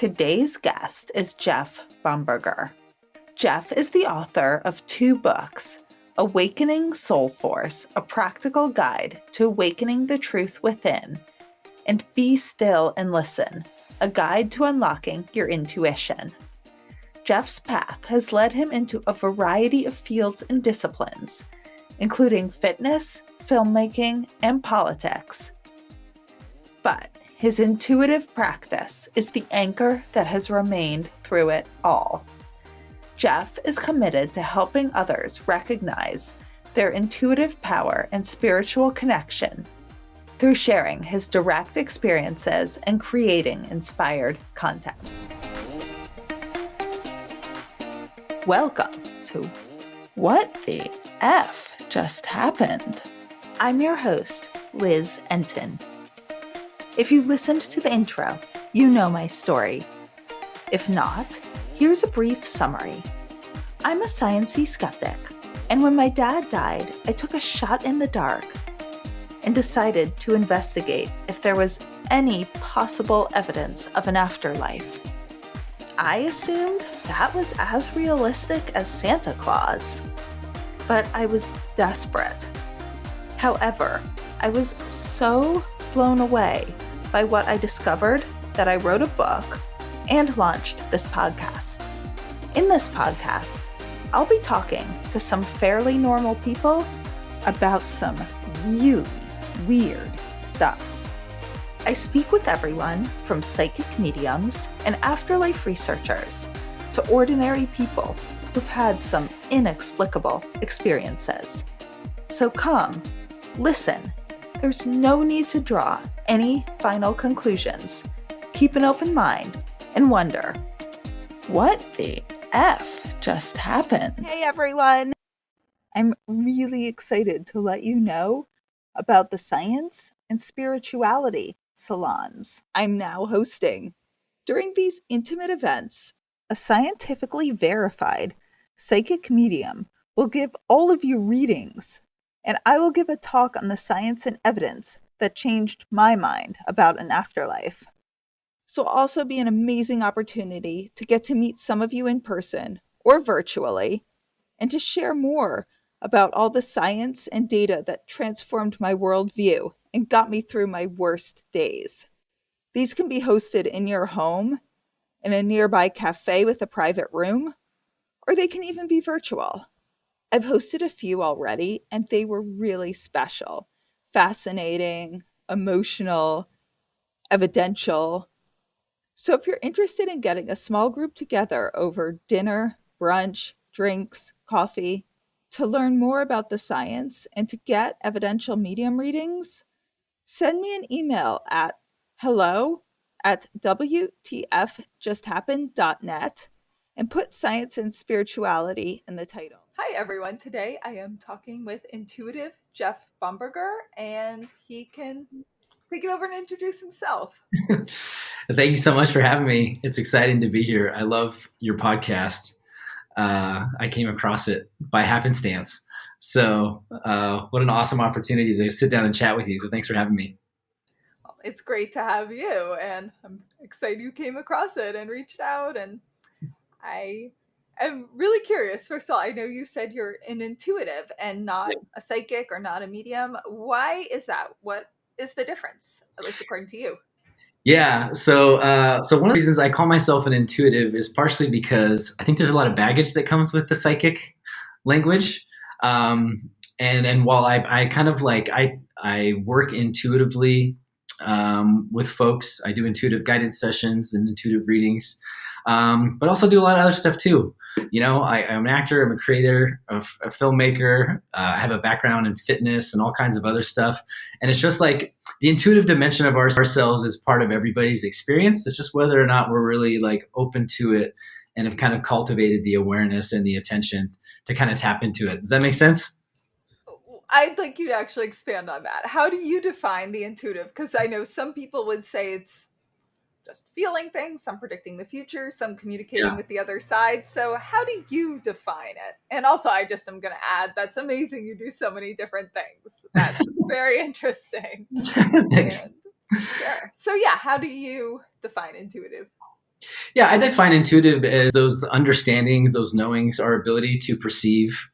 Today's guest is Jeff Bomberger. Jeff is the author of 2 books, Awakening Soul Force, a practical guide to awakening the truth within, and Be Still and Listen, a guide to unlocking your intuition. Jeff's path has led him into a variety of fields and disciplines, including fitness, filmmaking, and politics. But his intuitive practice is the anchor that has remained through it all. Jeff is committed to helping others recognize their intuitive power and spiritual connection through sharing his direct experiences and creating inspired content. Welcome to What the F Just Happened? I'm your host, Liz Enton. If you listened to the intro, you know my story. If not, here's a brief summary. I'm a sciencey-skeptic, and when my dad died, I took a shot in the dark and decided to investigate if there was any possible evidence of an afterlife. I assumed that was as realistic as Santa Claus, but I was desperate. However, I was so blown away by what I discovered that I wrote a book and launched this podcast. In this podcast, I'll be talking to some fairly normal people about some really weird stuff. I speak with everyone from psychic mediums and afterlife researchers to ordinary people who've had some inexplicable experiences. So come, listen. There's no need to draw any final conclusions. Keep an open mind and wonder, what the F just happened? Hey everyone! I'm really excited to let you know about the science and spirituality salons I'm now hosting. During these intimate events, a scientifically verified psychic medium will give all of you readings, and I will give a talk on the science and evidence that changed my mind about an afterlife. This will also be an amazing opportunity to get to meet some of you in person or virtually, and to share more about all the science and data that transformed my worldview and got me through my worst days. These can be hosted in your home, in a nearby cafe with a private room, or they can even be virtual. I've hosted a few already, and they were really special, fascinating, emotional, evidential. So if you're interested in getting a small group together over dinner, brunch, drinks, coffee, to learn more about the science and to get evidential medium readings, send me an email at hello@wtfjusthappened.net and put science and spirituality in the title. Hi everyone, today I am talking with intuitive Jeff Bomberger, and he can take it over and introduce himself. Thank you so much for having me. It's exciting to be here. I love your podcast. I came across it by happenstance. So what an awesome opportunity to sit down and chat with you. So thanks for having me. Well, it's great to have you, and I'm excited you came across it and reached out. And I am really curious. First of all, I know you said you're an intuitive and not a psychic or not a medium. Why is that? What is the difference, at least according to you? Yeah. So one of the reasons I call myself an intuitive is partially because I think there's a lot of baggage that comes with the psychic language. And while I kind of like, I work intuitively with folks, I do intuitive guidance sessions and intuitive readings, but also do a lot of other stuff too. You know, I'm an actor, I'm a creator, a filmmaker. I have a background in fitness and all kinds of other stuff. And it's just like the intuitive dimension of ourselves is part of everybody's experience. It's just whether or not we're really like open to it and have kind of cultivated the awareness and the attention to kind of tap into it. Does that make sense? I'd like you to actually expand on that. How do you define the intuitive? Because I know some people would say it's just feeling things, some predicting the future, some communicating with the other side. So how do you define it? And also, I just am going to add, that's amazing. You do so many different things. That's very interesting. Thanks. Sure. So yeah, how do you define intuitive? Yeah, I define intuitive as those understandings, those knowings, our ability to perceive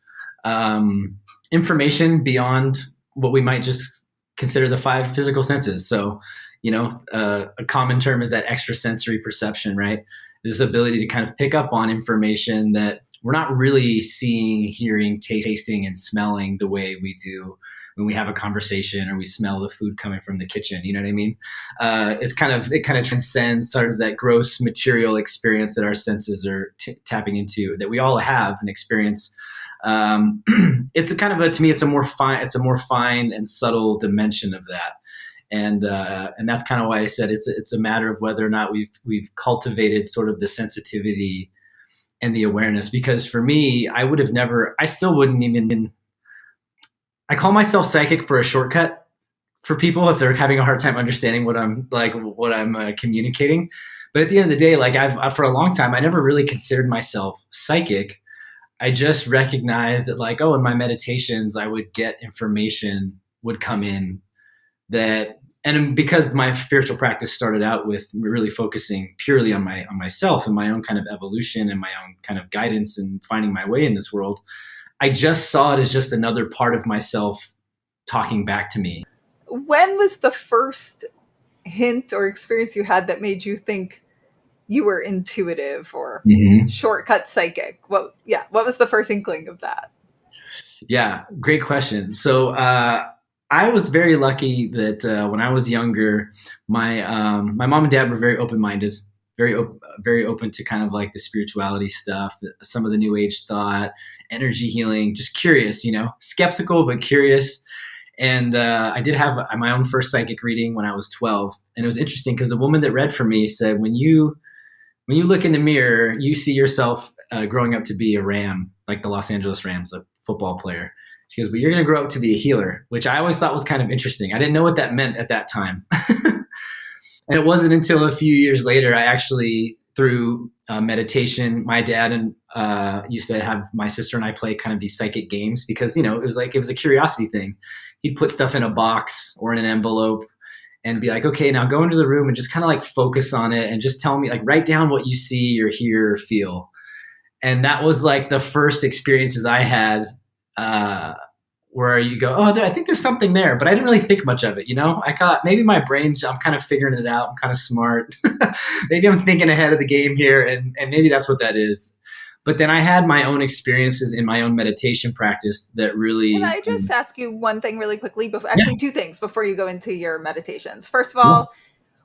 um, information beyond what we might just consider the five physical senses. So, a common term is that extrasensory perception, right? This ability to kind of pick up on information that we're not really seeing, hearing, tasting, and smelling the way we do when we have a conversation or we smell the food coming from the kitchen. You know what I mean? It kind of transcends sort of that gross material experience that our senses are tapping into, that we all have an experience. It's a kind of to me, it's a more fine and subtle dimension of that. And that's kind of why I said it's a matter of whether or not we've cultivated sort of the sensitivity and the awareness. Because for me, I still wouldn't even. I call myself psychic for a shortcut for people if they're having a hard time understanding what I'm communicating. But at the end of the day, like I've for a long time, I never really considered myself psychic. I just recognized that, like, in my meditations, I would get information would come in that, and because my spiritual practice started out with really focusing purely on myself and my own kind of evolution and my own kind of guidance and finding my way in this world, I just saw it as just another part of myself talking back to me. When was the first hint or experience you had that made you think you were intuitive or shortcut psychic? What was the first inkling of that? Yeah, great question. So I was very lucky that when I was younger, my mom and dad were very open-minded, very open to kind of like the spirituality stuff, some of the new age thought, energy healing, just curious, skeptical but curious. And I did have my own first psychic reading when I was 12, and it was interesting because the woman that read for me said, when you look in the mirror, you see yourself growing up to be a Ram, like the Los Angeles Rams, a football player. She goes, but you're going to grow up to be a healer, which I always thought was kind of interesting. I didn't know what that meant at that time. And it wasn't until a few years later, I actually, through meditation, my dad and used to have my sister and I play kind of these psychic games because, it was a curiosity thing. He'd put stuff in a box or in an envelope and be like, okay, now go into the room and just kind of like focus on it and just tell me, like, write down what you see or hear or feel. And that was like the first experiences I had where you go, I think there's something there, but I didn't really think much of it. I thought maybe my brain's, I'm kind of figuring it out. I'm kind of smart. Maybe I'm thinking ahead of the game here. And maybe that's what that is. But then I had my own experiences in my own meditation practice that really. Can I just ask you one thing really quickly? Actually, two things before you go into your meditations. First of all,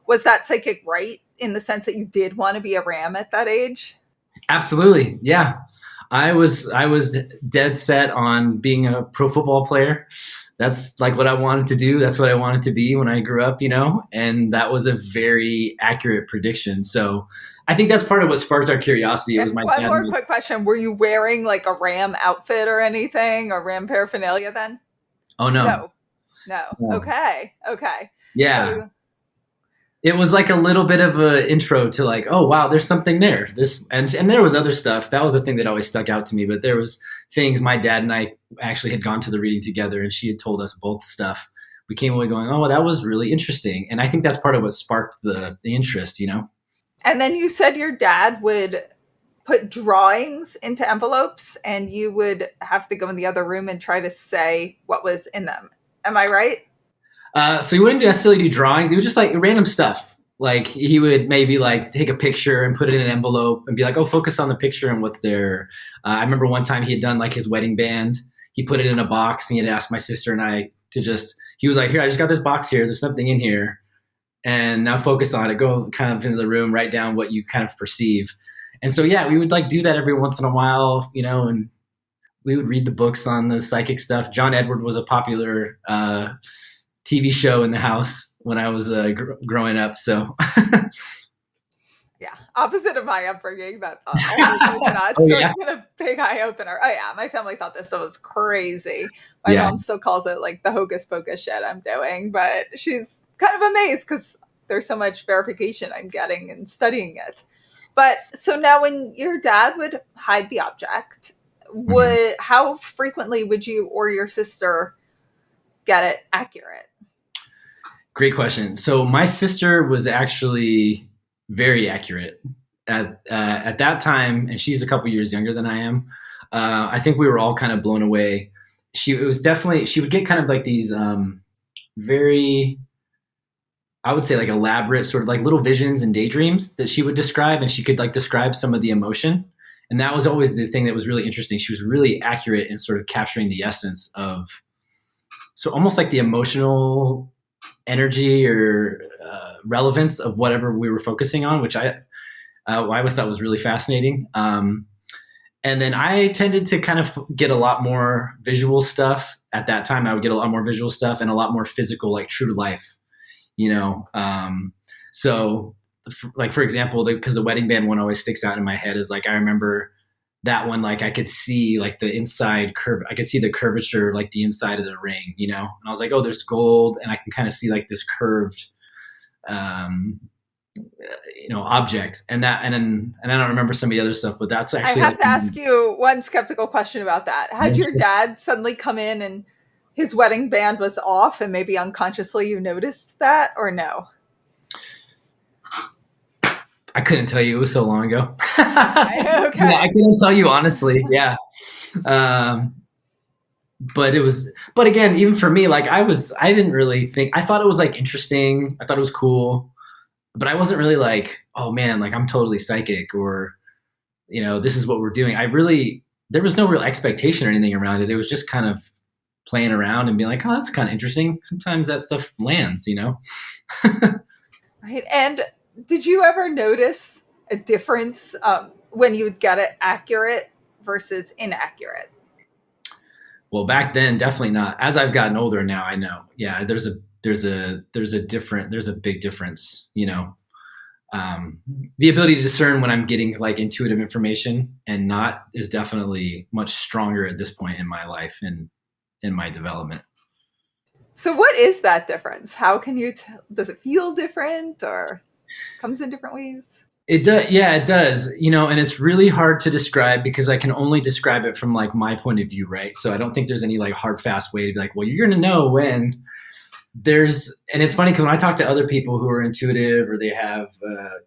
was that psychic right in the sense that you did want to be a Ram at that age? Absolutely. Yeah. I was dead set on being a pro football player. That's like what I wanted to do. That's what I wanted to be when I grew up, and that was a very accurate prediction. So I think that's part of what sparked our curiosity. It was my one more quick question. Were you wearing like a Ram outfit or anything, or Ram paraphernalia then? Oh, no. No. Okay. Yeah. So, it was like a little bit of an intro to like, oh wow, there's something there. And there was other stuff. That was the thing that always stuck out to me. But there was things. My dad and I actually had gone to the reading together, and she had told us both stuff. We came away going, oh, well, that was really interesting. And I think that's part of what sparked the interest, And then you said your dad would put drawings into envelopes, and you would have to go in the other room and try to say what was in them. Am I right? So he wouldn't necessarily do drawings. It was just like random stuff. Like he would maybe like take a picture and put it in an envelope and be like, oh, focus on the picture and what's there. I remember one time he had done like his wedding band. He put it in a box and he had asked my sister and I he was like, here, I just got this box here. There's something in here. And now focus on it. Go kind of into the room, write down what you kind of perceive. And so, yeah, we would like do that every once in a while, and we would read the books on the psychic stuff. John Edward was a popular TV show in the house when I was growing up. So, yeah, opposite of my upbringing. That was nuts. So it's been a big eye opener. Oh yeah, my family thought this was crazy. My mom still calls it like the hocus pocus shit I'm doing, but she's kind of amazed because there's so much verification I'm getting and studying it. But so now, when your dad would hide the object, how frequently would you or your sister get it accurate? Great question. So my sister was actually very accurate. at that time, and she's a couple years younger than I am. I think we were all kind of blown away. She would get kind of like these very, I would say, like elaborate sort of like little visions and daydreams that she would describe, and she could like describe some of the emotion. And that was always the thing that was really interesting. She was really accurate in sort of capturing the essence of, so almost like the emotional energy or relevance of whatever we were focusing on, which I always thought was really fascinating. And then I tended to kind of get a lot more visual stuff at that time. I would get a lot more visual stuff and a lot more physical, like true to life, you know? So like, for example, because the wedding band one always sticks out in my head is like, I remember that one, like I could see like the inside curve. I could see the curvature, like the inside of the ring, you know? And I was like, oh, there's gold. And I can kind of see like this curved, object, and then I don't remember some of the other stuff, but that's actually. I have to ask you one skeptical question about that. Had your dad suddenly come in and his wedding band was off, and maybe unconsciously you noticed that, or no? I couldn't tell you. It was so long ago. Okay. Yeah, I couldn't tell you honestly. Yeah. But again, even for me, like I didn't really think. I thought it was like interesting. I thought it was cool. But I wasn't really like, oh man, like I'm totally psychic, or, this is what we're doing. There was no real expectation or anything around it. It was just kind of playing around and being like, oh, that's kind of interesting. Sometimes that stuff lands, Right. And did you ever notice a difference when you would get it accurate versus inaccurate? Well, back then, definitely not. As I've gotten older now, I know. Yeah, there's a big difference, the ability to discern when I'm getting like intuitive information and not is definitely much stronger at this point in my life and in my development. So what is that difference? How can you does it feel different or comes in different ways? It does. Yeah, it does. And it's really hard to describe because I can only describe it from like my point of view. Right. So I don't think there's any like hard, fast way to be like, well, you're going to know when. And it's funny because when I talk to other people who are intuitive or they have,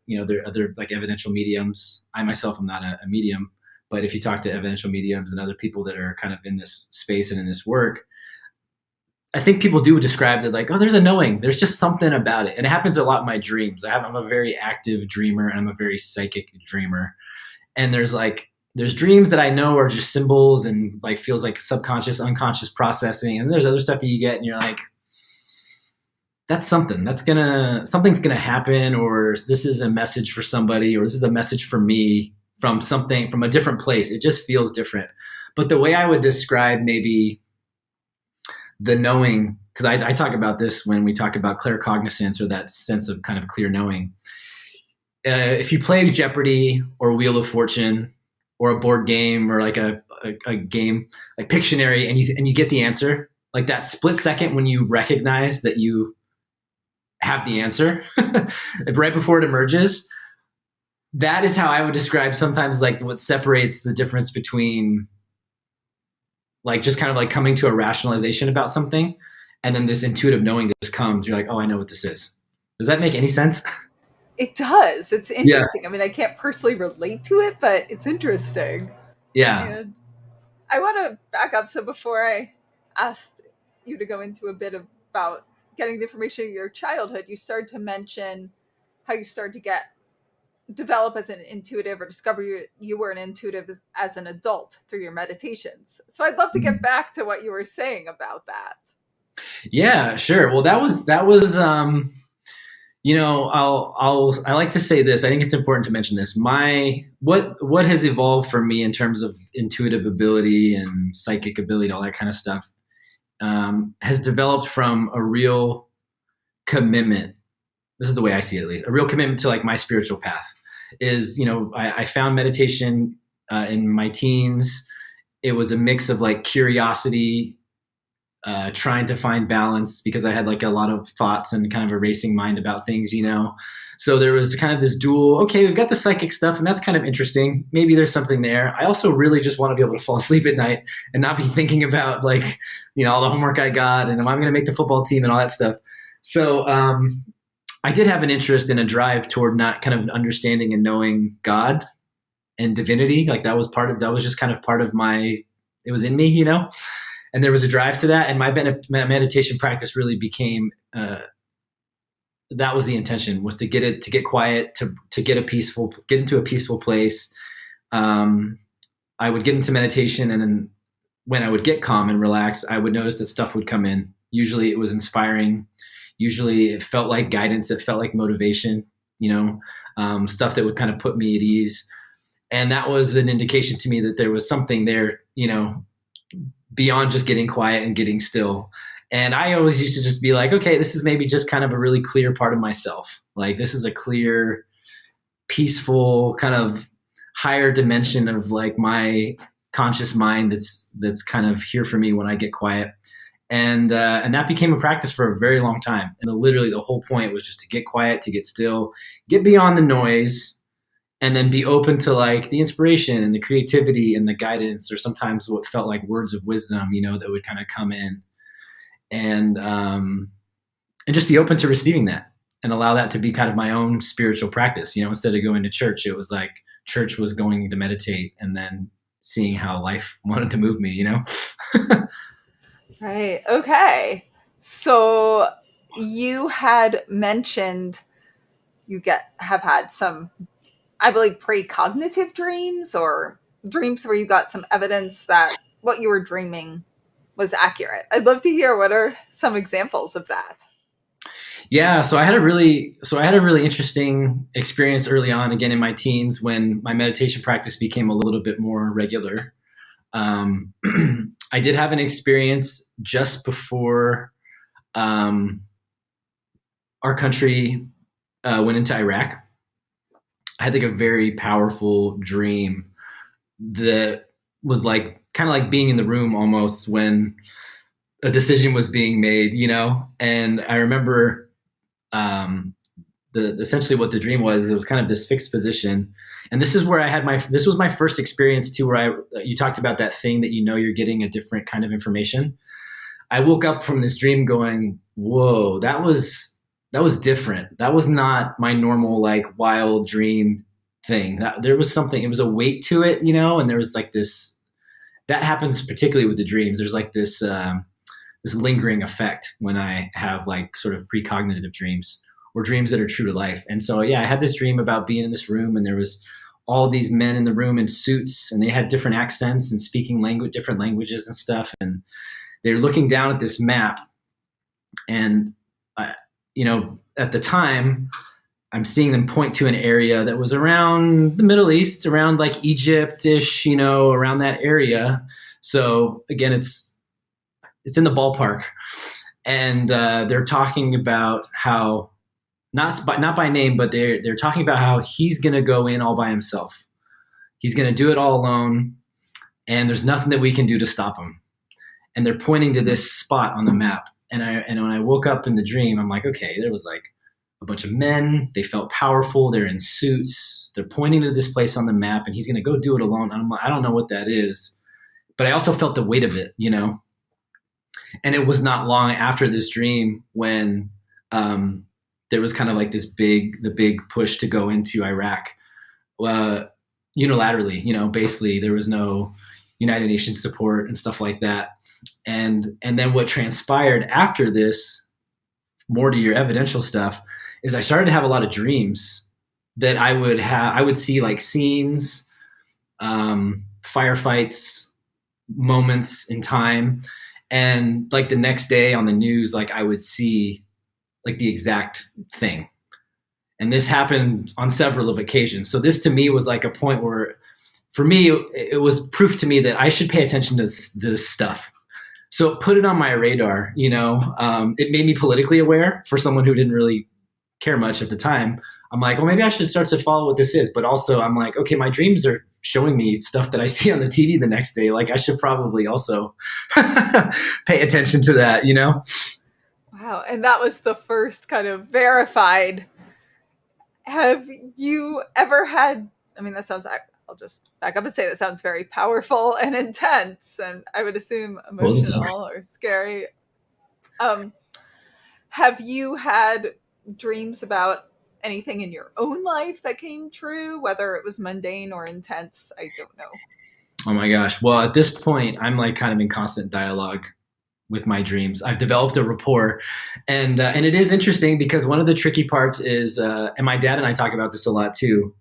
they're other like evidential mediums. I myself am not a medium, but if you talk to evidential mediums and other people that are kind of in this space and in this work, I think people do describe that like, oh, there's a knowing. There's just something about it, and it happens a lot in my dreams. I'm a very active dreamer, and I'm a very psychic dreamer. And there's dreams that I know are just symbols and like feels like subconscious, unconscious processing, and there's other stuff that you get, and you're like, that's something something's gonna happen, or this is a message for somebody, or this is a message for me from a different place. It just feels different. But the way I would describe maybe the knowing, because I talk about this when we talk about claircognizance or that sense of kind of clear knowing. If you play Jeopardy or Wheel of Fortune or a board game or like a game like Pictionary, and you get the answer, like that split second when you recognize that you have the answer right before it emerges, that is how I would describe sometimes like what separates the difference between like just kind of like coming to a rationalization about something and then this intuitive knowing that just comes. You're like, oh, I know what this is. Does that make any sense? It does. It's interesting. Yeah. I mean, I can't personally relate to it, but it's interesting. Yeah. And I want to back up. So before I asked you to go into a bit about getting the information of your childhood, you started to mention how you started to develop as an intuitive or discover you were an intuitive as an adult through your meditations. So I'd love to get back to what you were saying about that. Yeah, sure. Well, I like to say this. I think it's important to mention this. What has evolved for me in terms of intuitive ability and psychic ability, all that kind of stuff, has developed from a real commitment. This is the way I see it, at least. A real commitment to like my spiritual path is, I found meditation in my teens. It was a mix of like curiosity, trying to find balance because I had like a lot of thoughts and kind of a racing mind about things, So there was kind of this dual, okay, we've got the psychic stuff and that's kind of interesting. Maybe there's something there. I also really just want to be able to fall asleep at night and not be thinking about like, all the homework I got and am I going to make the football team and all that stuff. So, I did have an interest in a drive toward not kind of understanding and knowing God and divinity. Like that was just kind of part of it was in me, and there was a drive to that. And my meditation practice really became, that was the intention, was to get quiet, to get into a peaceful place. I would get into meditation, and then when I would get calm and relaxed, I would notice that stuff would come in. Usually it was inspiring. Usually it felt like guidance. It felt like motivation, stuff that would kind of put me at ease. And that was an indication to me that there was something there, beyond just getting quiet and getting still. And I always used to just be like, okay, this is maybe just kind of a really clear part of myself. Like, this is a clear, peaceful, kind of higher dimension of like my conscious mind that's kind of here for me when I get quiet. And that became a practice for a very long time. And literally the whole point was just to get quiet, to get still, get beyond the noise, and then be open to like the inspiration and the creativity and the guidance, or sometimes what felt like words of wisdom, that would kind of come in, and just be open to receiving that and allow that to be kind of my own spiritual practice. Instead of going to church, it was like church was going to meditate and then seeing how life wanted to move me, Right. Okay. So you had mentioned have had some, I believe, precognitive dreams, or dreams where you got some evidence that what you were dreaming was accurate. I'd love to hear, what are some examples of that? Yeah, so I had a really interesting experience early on, again in my teens, when my meditation practice became a little bit more regular. I did have an experience just before our country went into Iraq. I had like a very powerful dream that was like kind of like being in the room almost when a decision was being made, And I remember essentially what the dream was. It was kind of this fixed position, and this is where this was my first experience too, where you talked about that thing that you're getting a different kind of information. I woke up from this dream going, whoa, that was different. That was not my normal like wild dream thing. There was something. It was a weight to it, and there was like this. That happens particularly with the dreams. There's like this lingering effect when I have like sort of precognitive dreams, or dreams that are true to life. And so, yeah, I had this dream about being in this room, and there was all these men in the room in suits, and they had different accents and speaking different languages and stuff. And they're looking down at this map. And, at the time, I'm seeing them point to an area that was around the Middle East, around like Egypt-ish, around that area. So again, it's in the ballpark. And they're talking about how, not by name, but they're talking about how he's going to go in all by himself. He's going to do it all alone, and there's nothing that we can do to stop him. And they're pointing to this spot on the map. And when I woke up in the dream, I'm like, okay, there was like a bunch of men. They felt powerful. They're in suits. They're pointing to this place on the map, and he's going to go do it alone. And I'm like, I don't know what that is, but I also felt the weight of it, And it was not long after this dream when there was kind of like the big push to go into Iraq unilaterally. Basically there was no United Nations support and stuff like that. And then what transpired after this, more to your evidential stuff, is I started to have a lot of dreams that I would see like scenes, firefights, moments in time. And like the next day on the news, like I would see like the exact thing. And this happened on several of occasions. So this to me was like a point where, for me, it was proof to me that I should pay attention to this stuff. So put it on my radar, it made me politically aware for someone who didn't really care much at the time. I'm like, well, maybe I should start to follow what this is. But also I'm like, okay, my dreams are showing me stuff that I see on the TV the next day. Like I should probably also pay attention to that, Wow. And that was the first kind of verified. Have you ever had, I'll just back up and say that sounds very powerful and intense, and I would assume emotional or scary. Have you had dreams about anything in your own life that came true, whether it was mundane or intense? I don't know. Oh my gosh. Well, at this point, I'm like kind of in constant dialogue with my dreams. I've developed a rapport, and it is interesting because one of the tricky parts is, and my dad and I talk about this a lot too.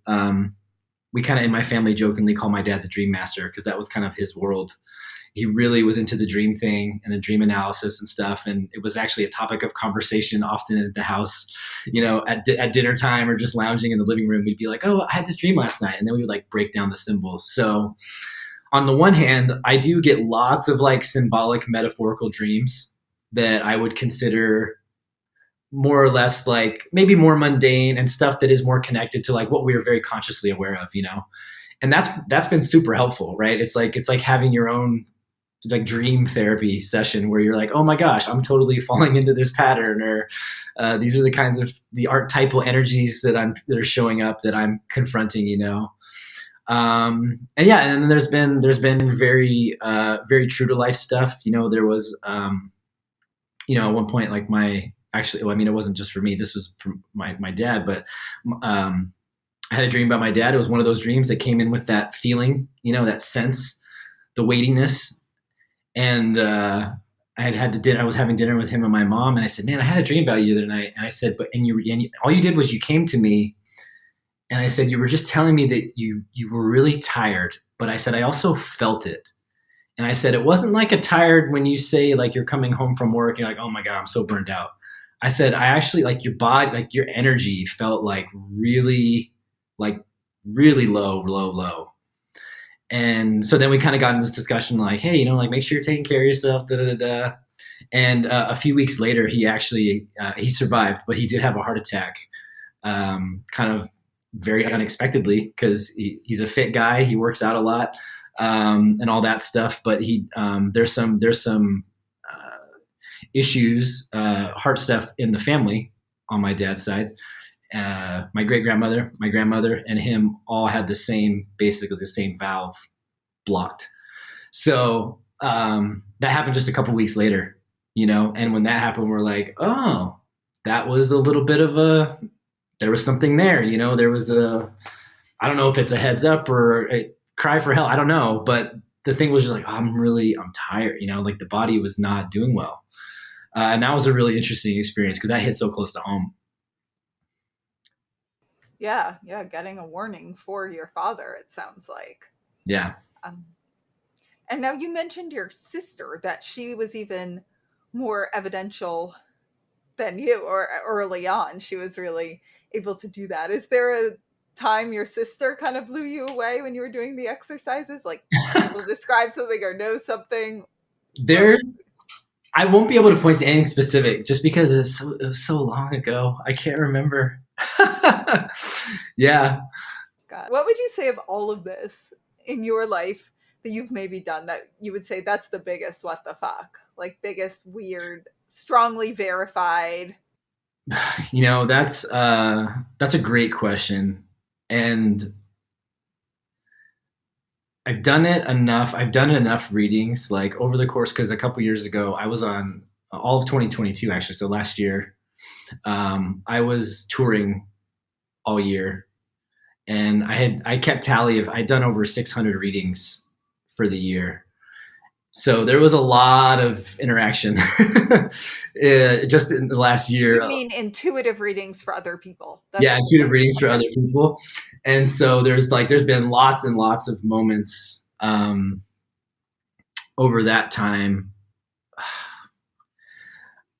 We kind of in my family jokingly call my dad the dream master because that was kind of his world. He really was into the dream thing and the dream analysis and stuff, and it was actually a topic of conversation often at the house. At dinner time or just lounging in the living room, we'd be like, "Oh, I had this dream last night," and then we would like break down the symbols. So on the one hand, I do get lots of like symbolic metaphorical dreams that I would consider more or less like maybe more mundane and stuff that is more connected to like what we are very consciously aware of, and that's been super helpful, right? It's like having your own like dream therapy session where you're like, oh my gosh, I'm totally falling into this pattern, or these are the kinds of the archetypal energies that are showing up that I'm confronting, and yeah, and then there's been very very true to life stuff. There was at one point like it wasn't just for me. This was from my dad, but I had a dream about my dad. It was one of those dreams that came in with that feeling, that sense, the weightiness. And I was having dinner with him and my mom, and I said, "Man, I had a dream about you the other night." And I said, all you did was you came to me, and I said, you were just telling me that you were really tired, but I said I also felt it. And I said it wasn't like a tired when you say like you're coming home from work, you're like, oh my God, I'm so burned out. I said I actually like your body, like your energy felt like really low, low, low. And so then we kind of got in this discussion like, hey, like make sure you're taking care of yourself, da da da. And a few weeks later, he actually he survived, but he did have a heart attack, kind of very unexpectedly because he's a fit guy, he works out a lot, and all that stuff. But there's some issues, heart stuff in the family on my dad's side. My great grandmother, my grandmother, and him all had basically the same valve blocked. So that happened just a couple weeks later, and when that happened, we're like, oh, that was a little bit of there was something there, there was I don't know if it's a heads up or a cry for help. I don't know. But the thing was just like, oh, I'm tired, like the body was not doing well. And that was a really interesting experience because that hit so close to home. Yeah, getting a warning for your father, it sounds like. Yeah. And now you mentioned your sister, that she was even more evidential than you, or early on, she was really able to do that. Is there a time your sister kind of blew you away when you were doing the exercises? Like, able to describe something or know something? I won't be able to point to anything specific just because it was so long ago. I can't remember. Yeah. God. What would you say of all of this in your life that you've maybe done that you would say that's the biggest what the fuck? Like biggest weird, strongly verified? That's a great question. And I've done it enough. I've done enough readings like over the course, because a couple years ago I was on all of 2022 actually. So last year, I was touring all year, and I kept tally of I'd done over 600 readings for the year. So there was a lot of interaction just in the last year. You mean intuitive readings for other people? Yeah, intuitive readings for other people. And so there's been lots and lots of moments over that time.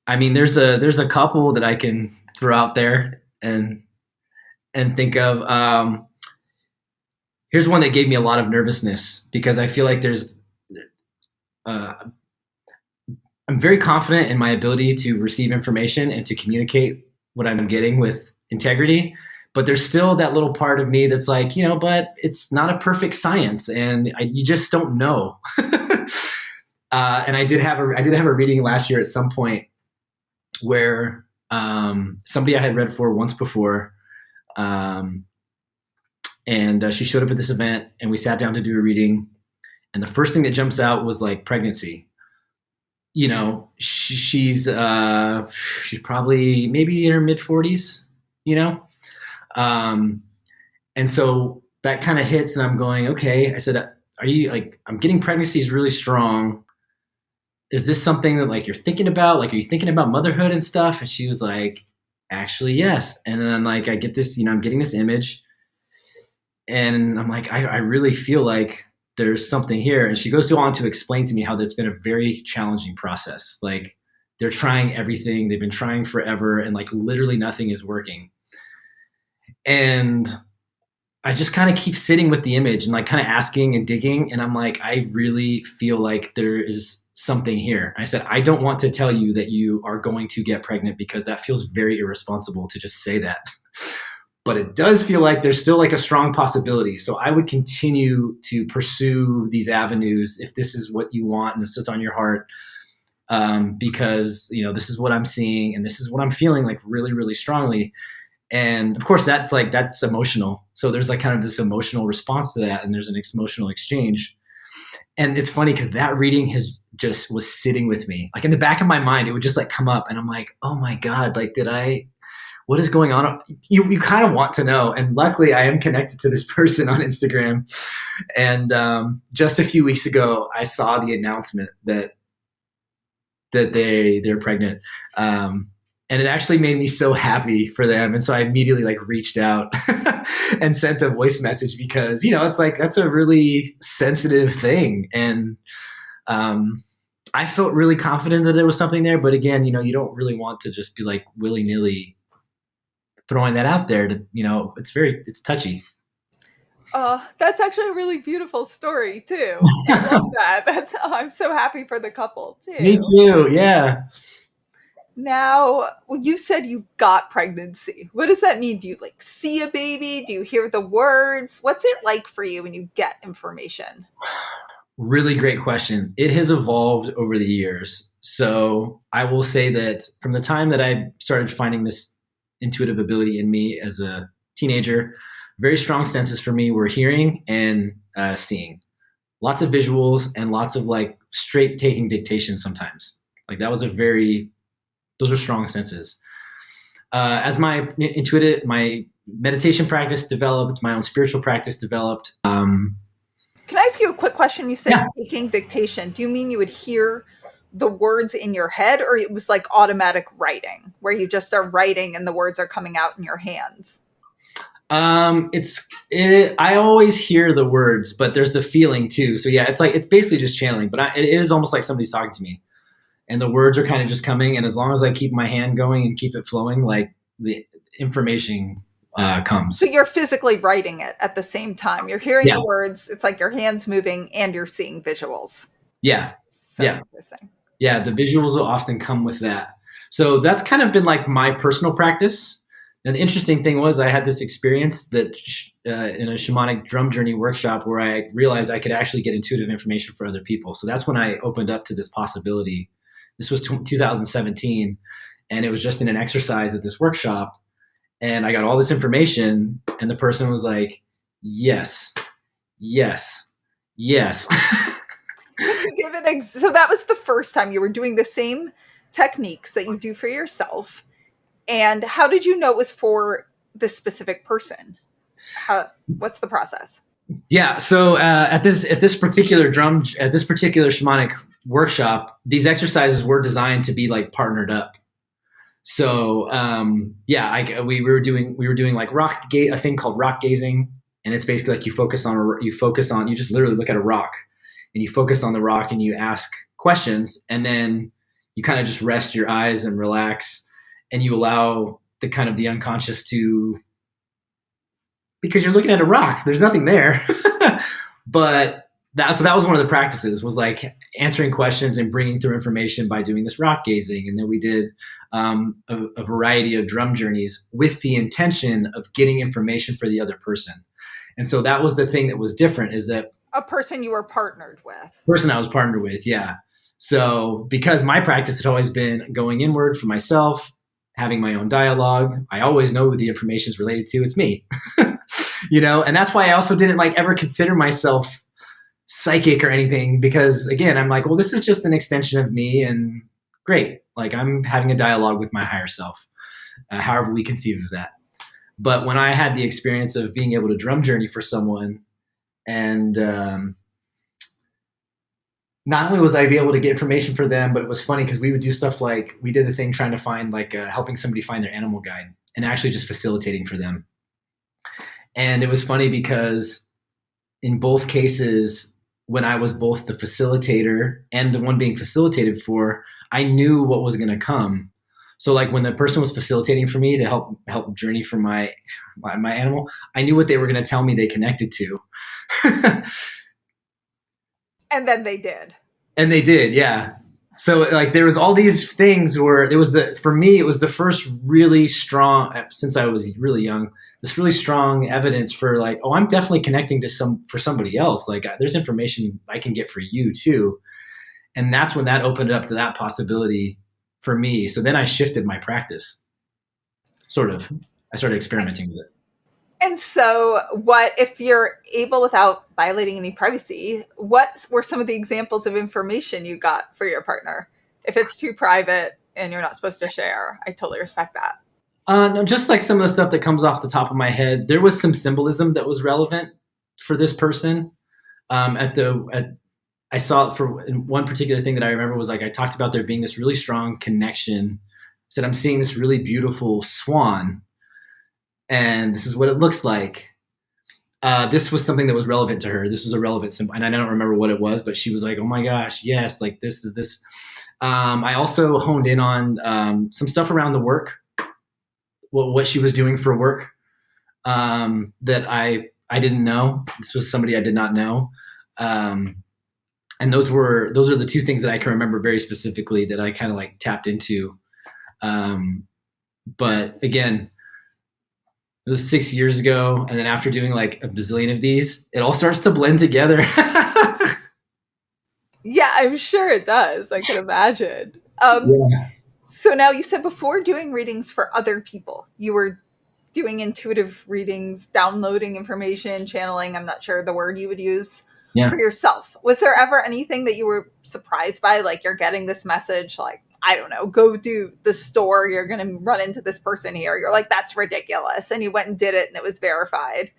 I mean, there's a couple that I can throw out there and think of. Here's one that gave me a lot of nervousness because I feel like I'm very confident in my ability to receive information and to communicate what I'm getting with integrity. But there's still that little part of me that's like, but it's not a perfect science, and you just don't know. And I did have a reading last year at some point where somebody I had read for once before, and she showed up at this event, and we sat down to do a reading, and the first thing that jumps out was like pregnancy. she's probably maybe in her mid 40s, you know? Um, and so that kind of hits, and I'm going, okay. I said, are you like, I'm getting pregnancies really strong. Is this something that like you're thinking about? Like, are you thinking about motherhood and stuff? And she was like, actually, yes. And then like, I get this, I'm getting this image, and I'm like, I really feel like there's something here. And she goes on to explain to me how that's been a very challenging process. Like, they're trying everything, they've been trying forever, and like literally nothing is working. And I just kind of keep sitting with the image and like kind of asking and digging. And I'm like, I really feel like there is something here. I said, I don't want to tell you that you are going to get pregnant, because that feels very irresponsible to just say that. But it does feel like there's still like a strong possibility. So I would continue to pursue these avenues if this is what you want and this is on your heart, because this is what I'm seeing and this is what I'm feeling like really, really strongly. And of course, that's emotional. So there's like kind of this emotional response to that, and there's an emotional exchange. And it's funny because that reading was sitting with me, like in the back of my mind. It would just like come up, and I'm like, oh my God, like what is going on? You kind of want to know. And luckily I am connected to this person on Instagram. And just a few weeks ago, I saw the announcement that they're pregnant. And it actually made me so happy for them. And so I immediately like reached out and sent a voice message, because, it's like, that's a really sensitive thing. And I felt really confident that there was something there. But again, you don't really want to just be like willy-nilly throwing that out there to, it's touchy. Oh, that's actually a really beautiful story too. I love that. I'm so happy for the couple too. Me too. Yeah. Now, you said you got pregnancy. What does that mean? Do you like see a baby? Do you hear the words? What's it like for you when you get information? Really great question. It has evolved over the years. So I will say that from the time that I started finding this intuitive ability in me as a teenager, very strong senses for me were hearing and seeing. Lots of visuals and lots of like straight taking dictation sometimes. Like that was those are strong senses. As my meditation practice developed, my own spiritual practice developed. Can I ask you a quick question? You said Yeah. taking dictation. Do you mean you would hear the words in your head, or it was like automatic writing where you just are writing and the words are coming out in your hands? I always hear the words, but there's the feeling too. So yeah, it's basically just channeling, but it is almost like somebody's talking to me, and the words are kind of just coming. And as long as I keep my hand going and keep it flowing, like the information comes. So you're physically writing it at the same time. You're hearing the words. It's like your hands moving and you're seeing visuals. Yeah. So interesting. Yeah. The visuals will often come with that. So that's kind of been like my personal practice. And the interesting thing was I had this experience that in a shamanic drum journey workshop where I realized I could actually get intuitive information for other people. So that's when I opened up to this possibility. This was 2017, and it was just in an exercise at this workshop. And I got all this information, and the person was like, yes, yes, yes. So that was the first time you were doing the same techniques that you do for yourself. And how did you know it was for this specific person? What's the process? Yeah. So at this particular shamanic workshop, these exercises were designed to be like partnered up. So we were doing like a thing called rock gazing, and it's basically like you just literally look at a rock, and you focus on the rock, and you ask questions, and then you kind of just rest your eyes and relax, and you allow the unconscious to, because you're looking at a rock, there's nothing there. But that was one of the practices, was like answering questions and bringing through information by doing this rock gazing. And then we did a variety of drum journeys with the intention of getting information for the other person. And so that was the thing that was different, is that a person you were partnered with. Person I was partnered with, yeah. So because my practice had always been going inward for myself, having my own dialogue, I always know who the information is related to. It's me, and that's why I also didn't like ever consider myself psychic or anything, because again, I'm like, well, this is just an extension of me, and great. Like, I'm having a dialogue with my higher self, however we conceive of that. But when I had the experience of being able to drum journey for someone, and not only was I be able to get information for them, but it was funny because we would do stuff like, we did the thing trying to find, like, helping somebody find their animal guide and actually just facilitating for them. And it was funny because in both cases, when I was both the facilitator and the one being facilitated for, I knew what was going to come. So like when the person was facilitating for me to help journey for my animal, I knew what they were going to tell me they connected to. And then they did. And they did, yeah. So like there was all these things where it was for me, it was the first really strong, since I was really young, this really strong evidence for like, oh, I'm definitely connecting to somebody else. Like there's information I can get for you too. And that's when that opened up to that possibility for me. So then I shifted my practice, sort of. I started experimenting with it. And so, what, if you're able, without violating any privacy, what were some of the examples of information you got for your partner? If it's too private and you're not supposed to share, I totally respect that. No, just like some of the stuff that comes off the top of my head. There was some symbolism that was relevant for this person. I saw it for one particular thing that I remember was like, I talked about there being this really strong connection. I said, I'm seeing this really beautiful swan, and this is what it looks like. This was something that was relevant to her. This was a relevant symbol, and I don't remember what it was, but she was like, oh my gosh, yes, like this is this. I also honed in on some stuff around the work, what she was doing for work, that I didn't know. This was somebody I did not know. And those are the two things that I can remember very specifically that I kind of like tapped into. But again, it was 6 years ago. And then after doing like a bazillion of these, it all starts to blend together. Yeah, I'm sure it does. I can imagine. Yeah. So now you said before doing readings for other people, you were doing intuitive readings, downloading information, channeling, I'm not sure the word you would use, for yourself. Was there ever anything that you were surprised by? Like you're getting this message, like, I don't know, go do the store, you're going to run into this person here. You're like, that's ridiculous. And you went and did it and it was verified.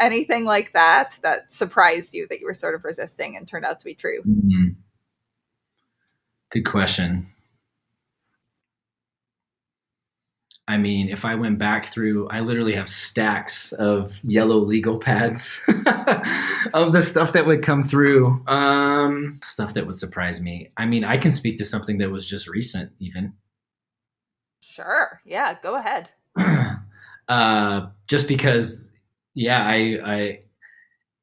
Anything like that surprised you that you were sort of resisting and turned out to be true? Mm-hmm. Good question. I mean, if I went back through, I literally have stacks of yellow legal pads of the stuff that would come through, stuff that would surprise me. I mean, I can speak to something that was just recent even. Sure. Yeah, go ahead. Just because, yeah,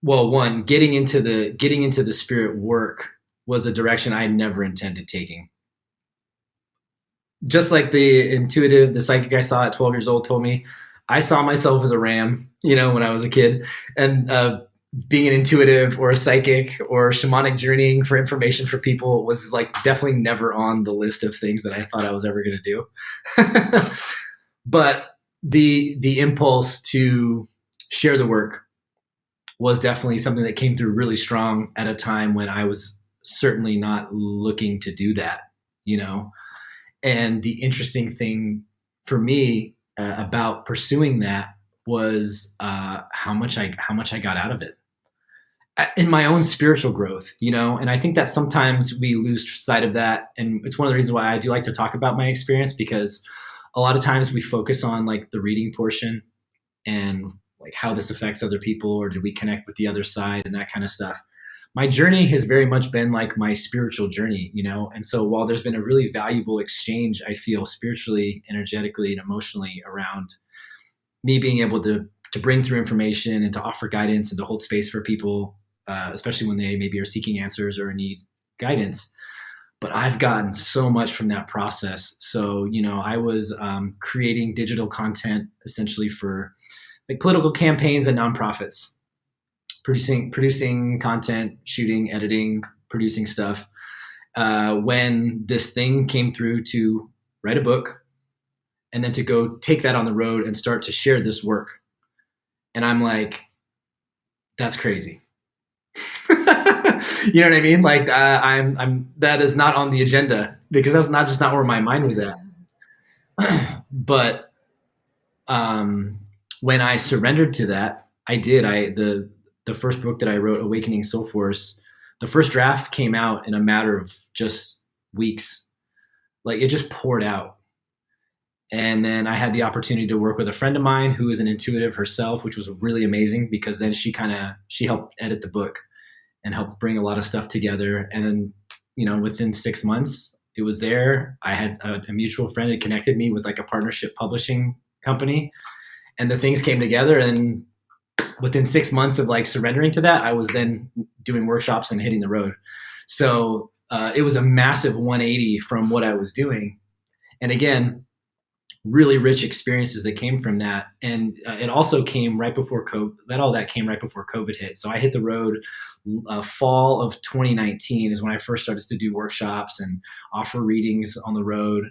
one, getting into the spirit work was a direction I never intended taking. Just like the psychic I saw at 12 years old told me, I saw myself as a ram, when I was a kid, and being an intuitive or a psychic or shamanic journeying for information for people was like definitely never on the list of things that I thought I was ever going to do. But the impulse to share the work was definitely something that came through really strong at a time when I was certainly not looking to do that, And the interesting thing for me about pursuing that was how much I got out of it in my own spiritual growth, And I think that sometimes we lose sight of that, and it's one of the reasons why I do like to talk about my experience, because a lot of times we focus on like the reading portion and like how this affects other people, or did we connect with the other side and that kind of stuff. My journey has very much been like my spiritual journey, And so while there's been a really valuable exchange, I feel spiritually, energetically, and emotionally around me being able to bring through information and to offer guidance and to hold space for people, especially when they maybe are seeking answers or need guidance. But I've gotten so much from that process. So, I was creating digital content essentially for like political campaigns and nonprofits. Producing content, shooting, editing, producing stuff. When this thing came through to write a book and then to go take that on the road and start to share this work. And I'm like, that's crazy. You know what I mean? Like that is not on the agenda because that's not where my mind was at. But um, when I surrendered to that, I did. The first book that I wrote, Awakening Soul Force, the first draft came out in a matter of just weeks. Like it just poured out. And then I had the opportunity to work with a friend of mine who is an intuitive herself, which was really amazing because then she helped edit the book and helped bring a lot of stuff together. And then, within 6 months, it was there. I had a mutual friend that connected me with like a partnership publishing company, and the things came together. And within 6 months of like surrendering to that, I was then doing workshops and hitting the road. So it was a massive 180 from what I was doing. And again, really rich experiences that came from that. And it also came right before COVID. That came right before COVID hit. So I hit the road fall of 2019 is when I first started to do workshops and offer readings on the road.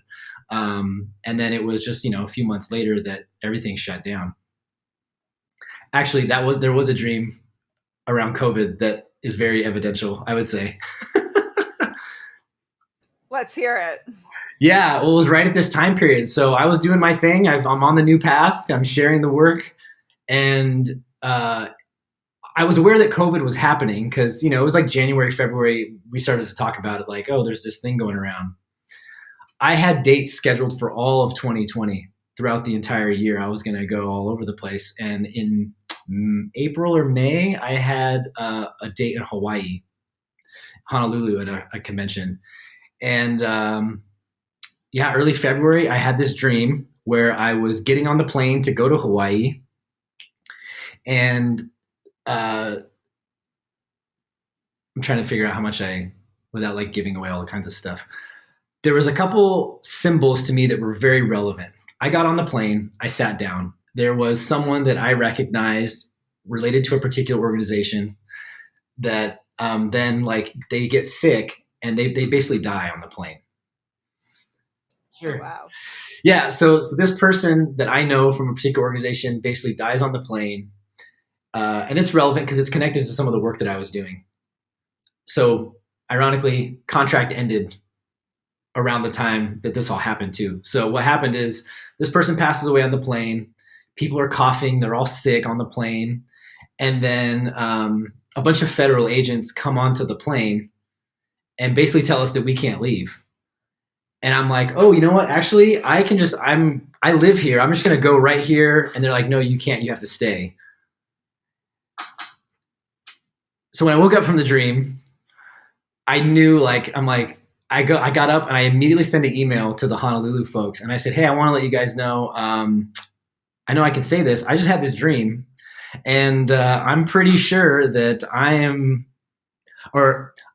And then it was just, a few months later that everything shut down. Actually, there was a dream around COVID that is very evidential, I would say. Let's hear it. Yeah, well, it was right at this time period. So I was doing my thing. I'm on the new path. I'm sharing the work. And I was aware that COVID was happening because, it was like January, February, we started to talk about it like, oh, there's this thing going around. I had dates scheduled for all of 2020 throughout the entire year. I was going to go all over the place. And in April or May, I had a date in Hawaii, Honolulu, at a convention. And early February, I had this dream where I was getting on the plane to go to Hawaii. And I'm trying to figure out how much without like giving away all kinds of stuff. There was a couple symbols to me that were very relevant. I got on the plane, I sat down. There was someone that I recognized related to a particular organization that then like they get sick and they basically die on the plane. Sure. Oh, wow. Yeah. So this person that I know from a particular organization basically dies on the plane. And it's relevant because it's connected to some of the work that I was doing. So ironically, contract ended around the time that this all happened too. So what happened is this person passes away on the plane. People are coughing. They're all sick on the plane. And then a bunch of federal agents come onto the plane and basically tell us that we can't leave. And I'm like, oh, you know what? Actually, I live here. I'm just going to go right here. And they're like, no, you can't. You have to stay. So when I woke up from the dream, I knew I got up and I immediately sent an email to the Honolulu folks. And I said, hey, I want to let you guys know, I know I can say this. I just had this dream. And I'm pretty sure that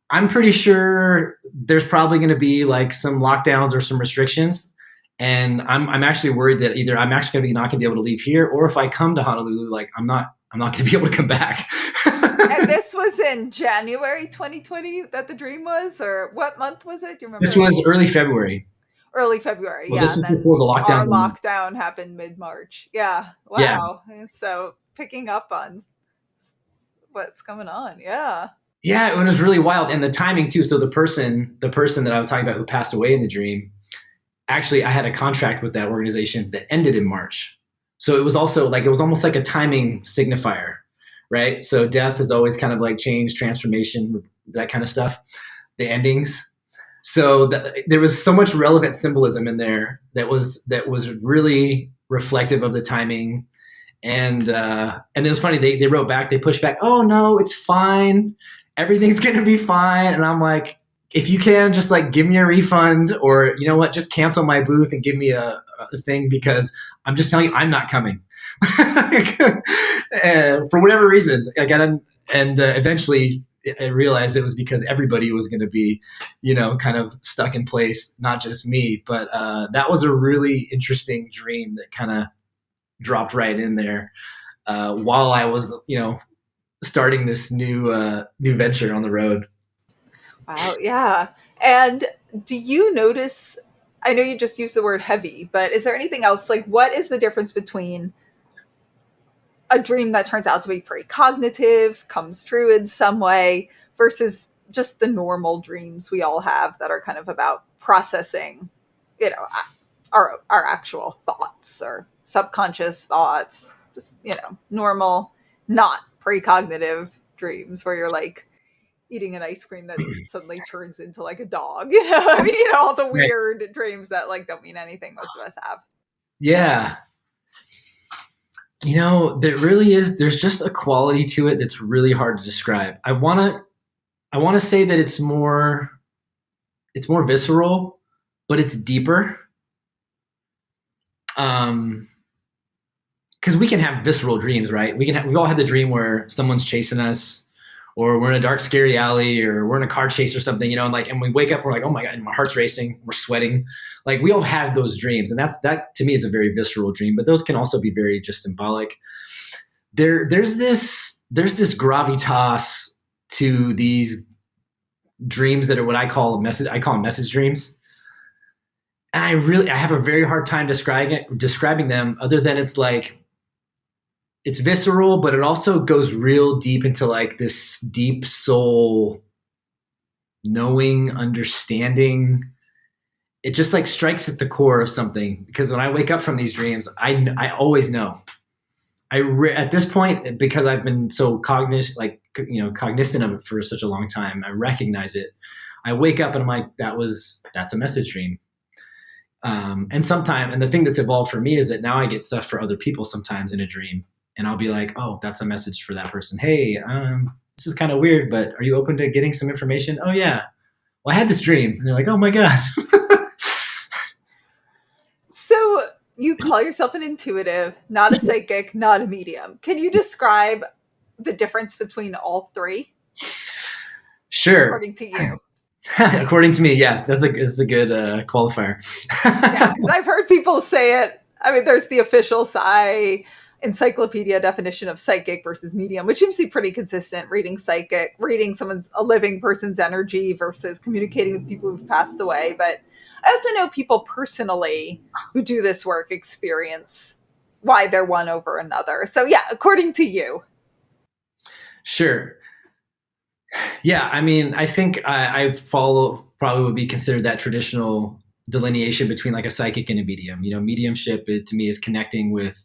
I'm pretty sure there's probably going to be like some lockdowns or some restrictions. And I'm actually worried that either I'm actually going to be not going to be able to leave here, or if I come to Honolulu, like I'm not going to be able to come back. And this was in January 2020 that the dream was, or what month was it? Do you remember? This was early February. Early February, well, yeah. This is before the lockdown. Our lockdown happened mid-March. Yeah. Wow. Yeah. So picking up on what's going on. Yeah. Yeah, it was really wild. And the timing too. So the person that I was talking about who passed away in the dream, actually I had a contract with that organization that ended in March. So it was also like, it was almost like a timing signifier, right? So death is always kind of like change, transformation, that kind of stuff, the endings. So there was so much relevant symbolism in there that was really reflective of the timing. And it was funny, they wrote back, they pushed back, oh no, it's fine. Everything's going to be fine. And I'm like, if you can just like give me a refund, or you know what, just cancel my booth and give me a thing, because I'm just telling you, I'm not coming. For whatever reason, I got in, and eventually I realized it was because everybody was going to be, kind of stuck in place, not just me. But that was a really interesting dream that kind of dropped right in there while I was, starting this new venture on the road. Wow. Yeah. And do you notice, I know you just used the word heavy, but is there anything else? Like, what is the difference between a dream that turns out to be precognitive, comes true in some way, versus just the normal dreams we all have that are kind of about processing, you know, our actual thoughts or subconscious thoughts, just, you know, normal, not precognitive dreams where you're like eating an ice cream that suddenly turns into like a dog. You know, I mean, you know, all the Right. weird dreams that like don't mean anything most of us have. Yeah. You know, there really is, there's just a quality to it that's really hard to describe. I want to say that it's more visceral, but it's deeper. Because we can have visceral dreams, right? We've all had the dream where someone's chasing us, or we're in a dark, scary alley, or we're in a car chase or something, you know, and we wake up, we're like, oh my God, and my heart's racing, we're sweating. Like we all have those dreams. And that to me is a very visceral dream, but those can also be very just symbolic. There's this gravitas to these dreams that are what I call them message dreams. And I have a very hard time describing them, other than it's like, it's visceral, but it also goes real deep into like this deep soul knowing, understanding. It just like strikes at the core of something, because when I wake up from these dreams, I always know. At this point, because I've been so cognizant of it for such a long time, I recognize it. I wake up and I'm like, that's a message dream. And the thing that's evolved for me is that now I get stuff for other people sometimes in a dream. And I'll be like, oh, that's a message for that person. Hey, this is kind of weird, but are you open to getting some information? Oh, yeah. Well, I had this dream. And they're like, oh, my God. So you call yourself an intuitive, not a psychic, not a medium. Can you describe the difference between all three? Sure. According to you. According to me, yeah, that's a good qualifier. Yeah, because I've heard people say it. I mean, there's the official encyclopedia definition of psychic versus medium, which seems to be pretty consistent. Reading a living person's energy versus communicating with people who've passed away. But I also know people personally who do this work experience why they're one over another. So yeah, according to you. Sure. Yeah, I mean, I think I follow probably would be considered that traditional delineation between like a psychic and a medium. You know, mediumship to me is connecting with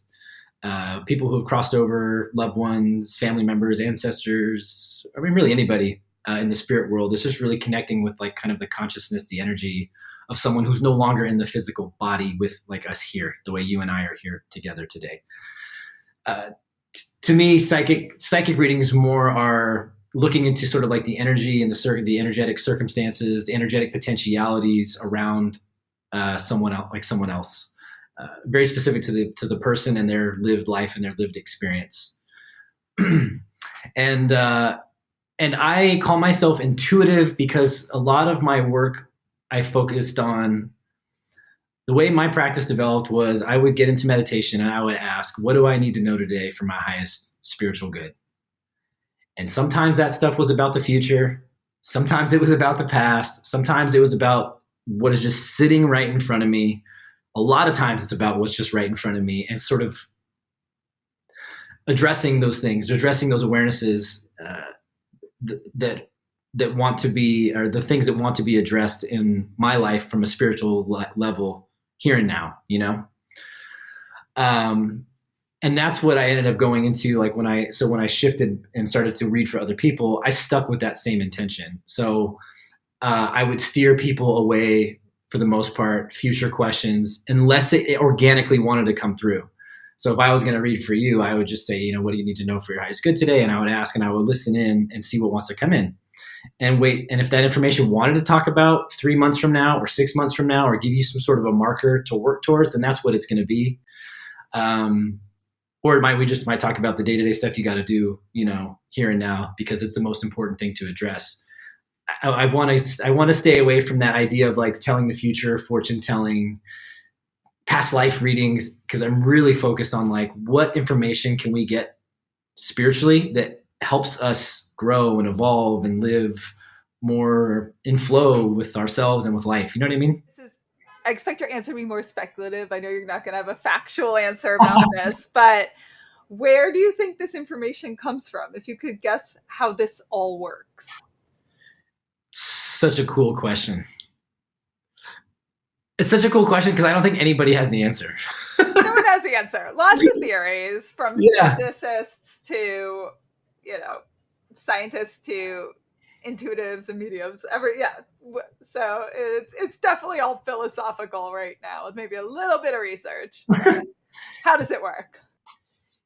people who have crossed over, loved ones, family members, ancestors. I mean, really anybody in the spirit world. It's just really connecting with like kind of the consciousness, the energy of someone who's no longer in the physical body with like us here, the way you and I are here together today. To me, psychic readings more are looking into sort of like the energy and the energetic circumstances, the energetic potentialities around someone else. Very specific to the person and their lived life and their lived experience. And I call myself intuitive because a lot of my work I focused on. The way my practice developed was I would get into meditation and I would ask, what do I need to know today for my highest spiritual good? And sometimes that stuff was about the future. Sometimes it was about the past. Sometimes it was about what is just sitting right in front of me. A lot of times it's about what's just right in front of me, and sort of addressing those things, addressing those awarenesses that want to be, or the things that want to be addressed in my life from a spiritual level here and now, you know? And that's what I ended up going into. Like when I shifted and started to read for other people, I stuck with that same intention. So I would steer people away, for the most part, future questions, unless it organically wanted to come through. So if I was going to read for you, I would just say, you know, what do you need to know for your highest good today? And I would ask, and I would listen in and see what wants to come in and wait. And if that information wanted to talk about 3 months from now or 6 months from now, or give you some sort of a marker to work towards, then that's what it's going to be. Or we might talk about the day-to-day stuff you got to do, you know, here and now, because it's the most important thing to address. I want to stay away from that idea of like telling the future, fortune telling, past life readings, because I'm really focused on like what information can we get spiritually that helps us grow and evolve and live more in flow with ourselves and with life. You know what I mean? I expect your answer to be more speculative. I know you're not going to have a factual answer about this, but Where do you think this information comes from? If you could guess how this all works. Such a cool question. It's such a cool question because I don't think anybody has the answer. No one has the answer. Lots of theories, from physicists to, scientists to intuitives and mediums. So it's definitely all philosophical right now, with maybe a little bit of research. How does it work?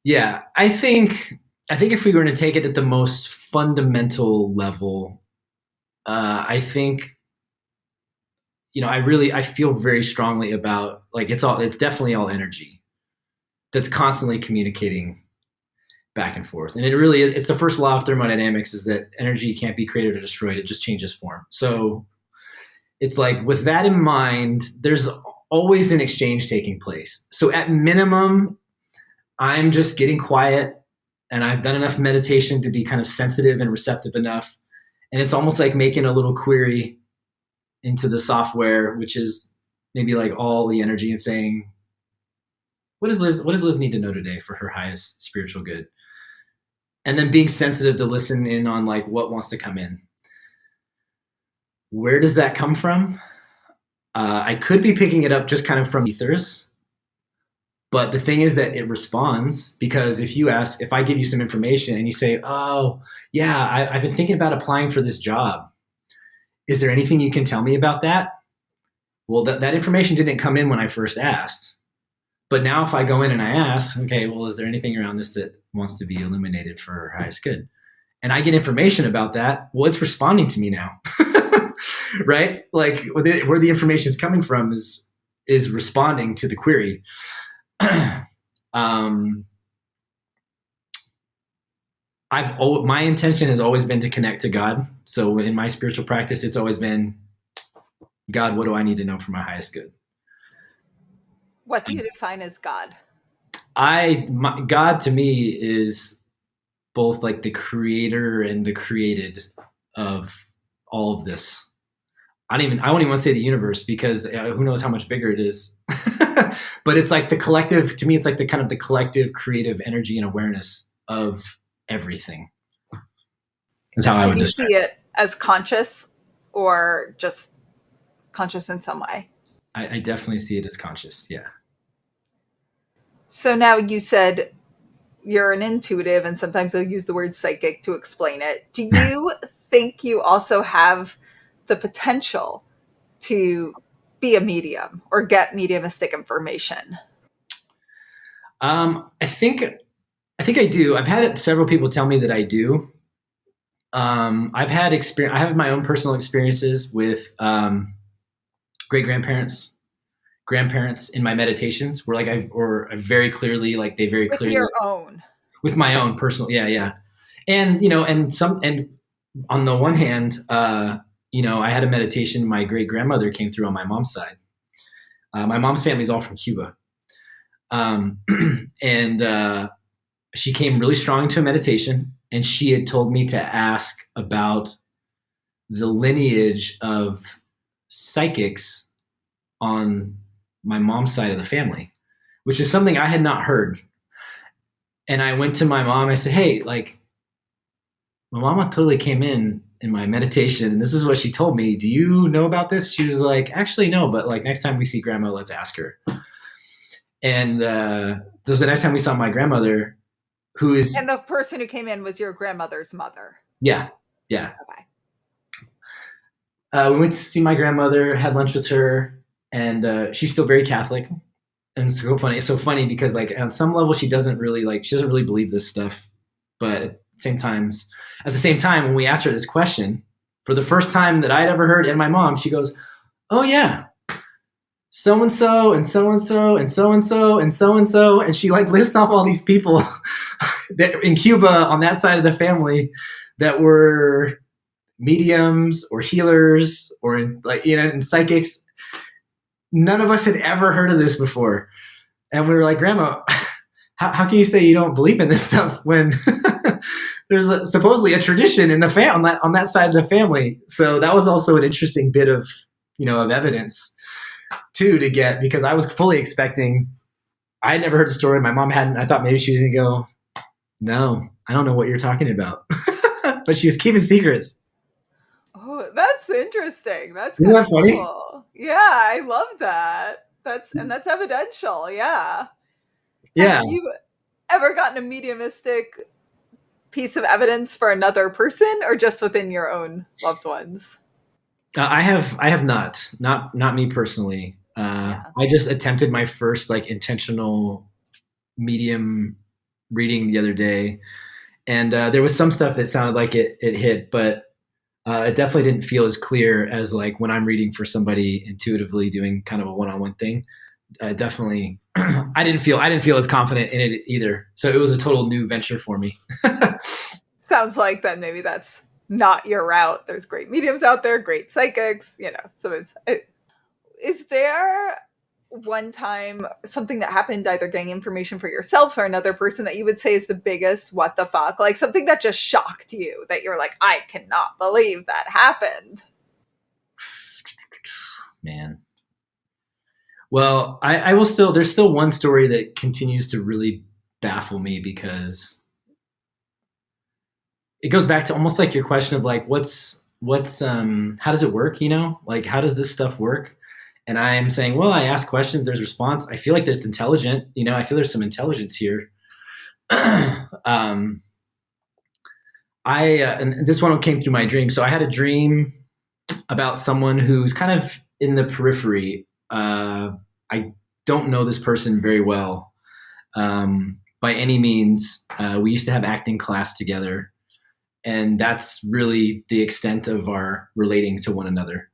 Yeah, I think if we were going to take it at the most fundamental level, I think, I feel very strongly about, like, it's definitely all energy that's constantly communicating back and forth. And it's the first law of thermodynamics, is that energy can't be created or destroyed. It just changes form. So it's like, with that in mind, there's always an exchange taking place. So at minimum, I'm just getting quiet, and I've done enough meditation to be kind of sensitive and receptive enough. And it's almost like making a little query into the software, which is maybe like all the energy, and saying, what does Liz need to know today for her highest spiritual good? And then being sensitive to listen in on, like, what wants to come in. Where does that come from? I could be picking it up just kind of from ethers. But the thing is that it responds, because if I give you some information and you say, oh, yeah, I've been thinking about applying for this job. Is there anything you can tell me about that? Well, that information didn't come in when I first asked. But now if I go in and I ask, okay, well, is there anything around this that wants to be illuminated for our highest good? And I get information about that. Well, it's responding to me now, right? Like, where the information is coming from is responding to the query. My intention has always been to connect to God. So in my spiritual practice, it's always been, God, what do I need to know for my highest good? What do you define as God? God to me is both like the creator and the created of all of this. I won't even want to say the universe, because who knows how much bigger it is. But it's like the collective, to me, it's like the kind of the collective creative energy and awareness of everything. That's how I would describe it. Do you see it as conscious, or just conscious in some way? I definitely see it as conscious, yeah. So now, you said you're an intuitive, and sometimes I'll use the word psychic to explain it. Do you think you also have the potential to be a medium or get mediumistic information? I think I do. I've had several people tell me that I do. I have my own personal experiences with great-grandparents, grandparents in my meditations, where I very clearly, like, they very clearly, with your own, with my own personal, yeah. And and on the one hand, I had a meditation. My great grandmother came through on my mom's side. My mom's family's all from Cuba, and she came really strong into a meditation, and she had told me to ask about the lineage of psychics on my mom's side of the family, which is something I had not heard. And I went to my mom. I said, hey, like, my mama totally came in my meditation, and this is what she told me. Do you know about this? She was like, actually, no, but, like, next time we see grandma, let's ask her. And this was the next time we saw my grandmother, who is... And the person who came in was your grandmother's mother. Yeah. Okay. We went to see my grandmother, had lunch with her, and she's still very Catholic. And it's so funny. It's so funny because, like, on some level, she doesn't really believe this stuff. But at the same time, when we asked her this question, for the first time that I'd ever heard, and my mom, she goes, oh yeah, so-and-so and so-and-so and so-and-so and so-and-so. And she, like, lists off all these people that in Cuba on that side of the family that were mediums or healers or, like, and psychics. None of us had ever heard of this before. And we were like, Grandma, how can you say you don't believe in this stuff when there's supposedly a tradition in the on that side of the family? So that was also an interesting bit of, of evidence too, to get, because I was fully expecting, I had never heard the story. My mom hadn't. I thought maybe she was going to go, No, I don't know what you're talking about. But she was keeping secrets. Oh, that's interesting. That's Isn't kind of that funny? cool. Yeah, I love that. That's evidential. Yeah. Have Yeah. you ever gotten a mediumistic piece of evidence for another person or just within your own loved ones? I have not me personally. Yeah. I just attempted my first like intentional medium reading the other day, and there was some stuff that sounded like it hit, but it definitely didn't feel as clear as like when I'm reading for somebody intuitively doing kind of a one-on-one thing. Definitely, I didn't feel as confident in it either. So it was a total new venture for me. Sounds like then maybe that's not your route. There's great mediums out there, great psychics, so is there one time something that happened either getting information for yourself or another person that you would say is the biggest what the fuck, like something that just shocked you that you're like, I cannot believe that happened? Man. Well, I will still. There's still one story that continues to really baffle me because it goes back to almost like your question of like what's how does it work, like how does this stuff work? And I'm saying, well, I ask questions, there's response. I feel like that's intelligent, I feel there's some intelligence here. um and this one came through my dream. So I had a dream about someone who's kind of in the periphery. I don't know this person very well, by any means. We used to have acting class together, and that's really the extent of our relating to one another.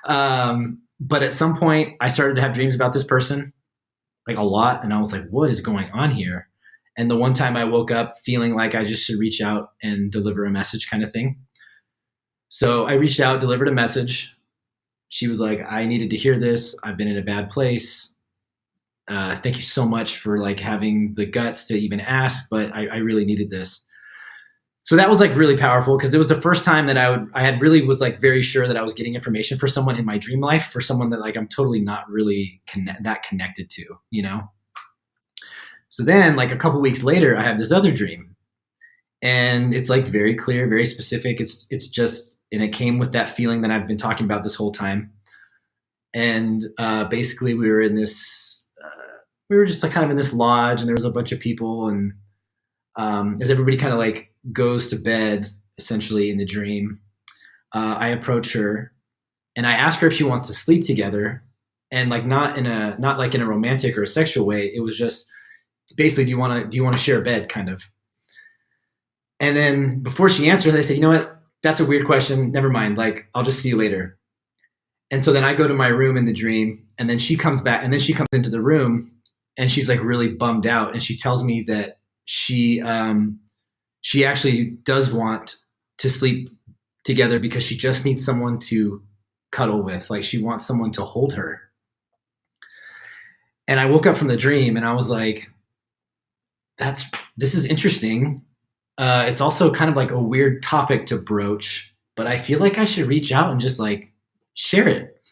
But at some point, I started to have dreams about this person, like a lot, and I was like, "What is going on here?" And the one time I woke up feeling like I just should reach out and deliver a message, kind of thing. So I reached out, delivered a message. She was like, "I needed to hear this. I've been in a bad place. Thank you so much for like having the guts to even ask, but I really needed this." So that was like really powerful because it was the first time that I had really was like very sure that I was getting information for someone in my dream life, for someone that like I'm totally not really that connected to. So then like a couple weeks later, I have this other dream, and it's like very clear, very specific. It's just, and it came with that feeling that I've been talking about this whole time. And basically we were in this, we were just like kind of in this lodge, and there was a bunch of people, and as everybody kind of like goes to bed essentially in the dream, I approach her and I ask her if she wants to sleep together, and like not like in a romantic or a sexual way. It was just basically, do you want to share a bed, kind of. And then before she answers, I say, you know what? That's a weird question. Never mind. Like, I'll just see you later. And so then I go to my room in the dream, and then she comes back, and then she comes into the room, and she's like really bummed out, and she tells me that she actually does want to sleep together because she just needs someone to cuddle with. Like, she wants someone to hold her. And I woke up from the dream, and I was like, this is interesting. It's also kind of like a weird topic to broach, but I feel like I should reach out and just like share it.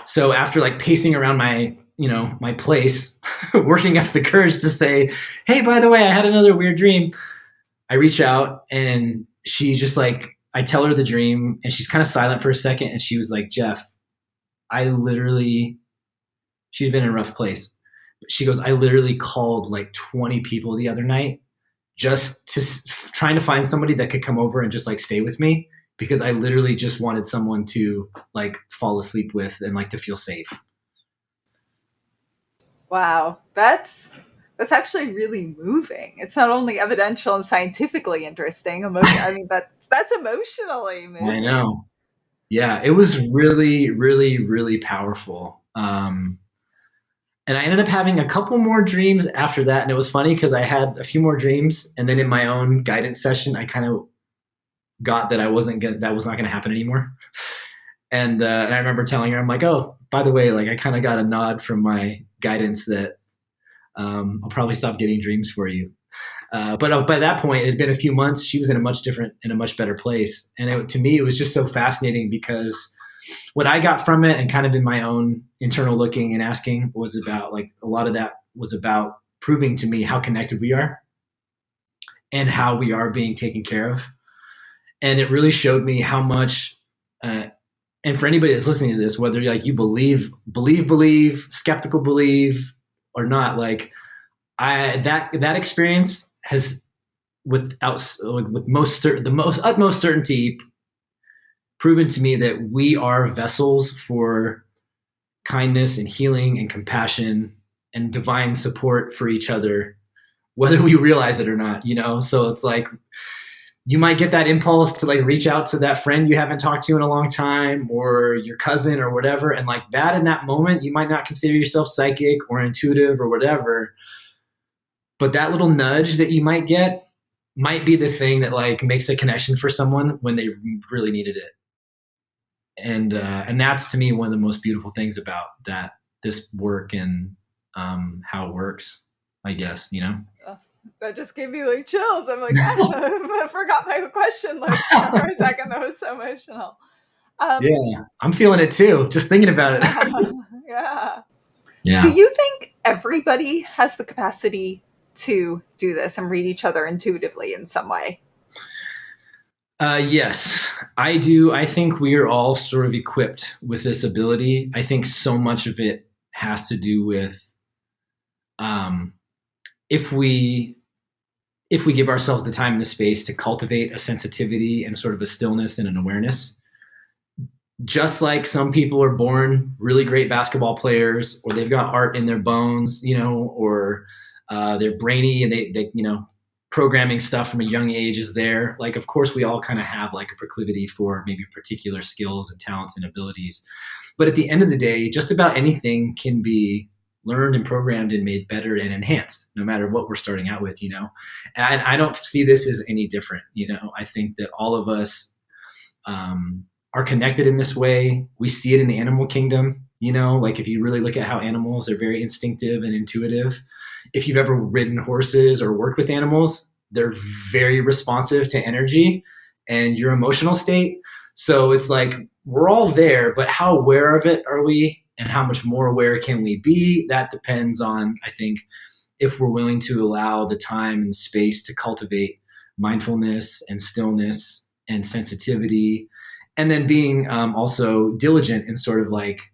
So after like pacing around my place, working up the courage to say, "Hey, by the way, I had another weird dream," I reach out, and she just like, I tell her the dream, and she's kind of silent for a second, and she was like, "Jeff, I literally," she's been in a rough place. She goes, "I literally called like 20 people the other night just trying to find somebody that could come over and just like stay with me, because I literally just wanted someone to like fall asleep with and like to feel safe." Wow, that's actually really moving. It's not only evidential and scientifically interesting, I mean, that's emotionally I moving. know. Yeah, it was really, really, really powerful. And I ended up having a couple more dreams after that. And it was funny because I had a few more dreams. And then in my own guidance session, I kind of got that that was not going to happen anymore. And I remember telling her, I'm like, "Oh, by the way, like I kind of got a nod from my guidance that I'll probably stop getting dreams for you." But by that point, it had been a few months. She was in a much better place. And to me, it was just so fascinating because what I got from it, and kind of in my own internal looking and asking, was about like a lot of that was about proving to me how connected we are and how we are being taken care of. And it really showed me how much, and for anybody that's listening to this, whether like you believe, skeptical believe or not, like that experience has with the utmost certainty proven to me that we are vessels for kindness and healing and compassion and divine support for each other, whether we realize it or not, So it's like, you might get that impulse to like reach out to that friend you haven't talked to in a long time, or your cousin or whatever. And like that, in that moment, you might not consider yourself psychic or intuitive or whatever, but that little nudge that you might get might be the thing that like makes a connection for someone when they really needed it. And that's to me one of the most beautiful things about this work and how it works, I guess, That just gave me like chills. I'm like, I forgot my question like for a second. That was so emotional. Yeah, I'm feeling it too, just thinking about it. Yeah. Yeah. Do you think everybody has the capacity to do this and read each other intuitively in some way? Yes, I do. I think we are all sort of equipped with this ability. I think so much of it has to do with if we give ourselves the time and the space to cultivate a sensitivity and sort of a stillness and an awareness. Just like some people are born really great basketball players, or they've got art in their bones, or they're brainy and they programming stuff from a young age is there. Like, of course, we all kind of have like a proclivity for maybe particular skills and talents and abilities. But at the end of the day, just about anything can be learned and programmed and made better and enhanced, no matter what we're starting out with, And I don't see this as any different, I think that all of us are connected in this way. We see it in the animal kingdom, like if you really look at how animals are very instinctive and intuitive. If you've ever ridden horses or worked with animals, they're very responsive to energy and your emotional state. So it's like we're all there, but how aware of it are we? And how much more aware can we be? That depends on, I think, if we're willing to allow the time and the space to cultivate mindfulness and stillness and sensitivity, and then being also diligent in sort of like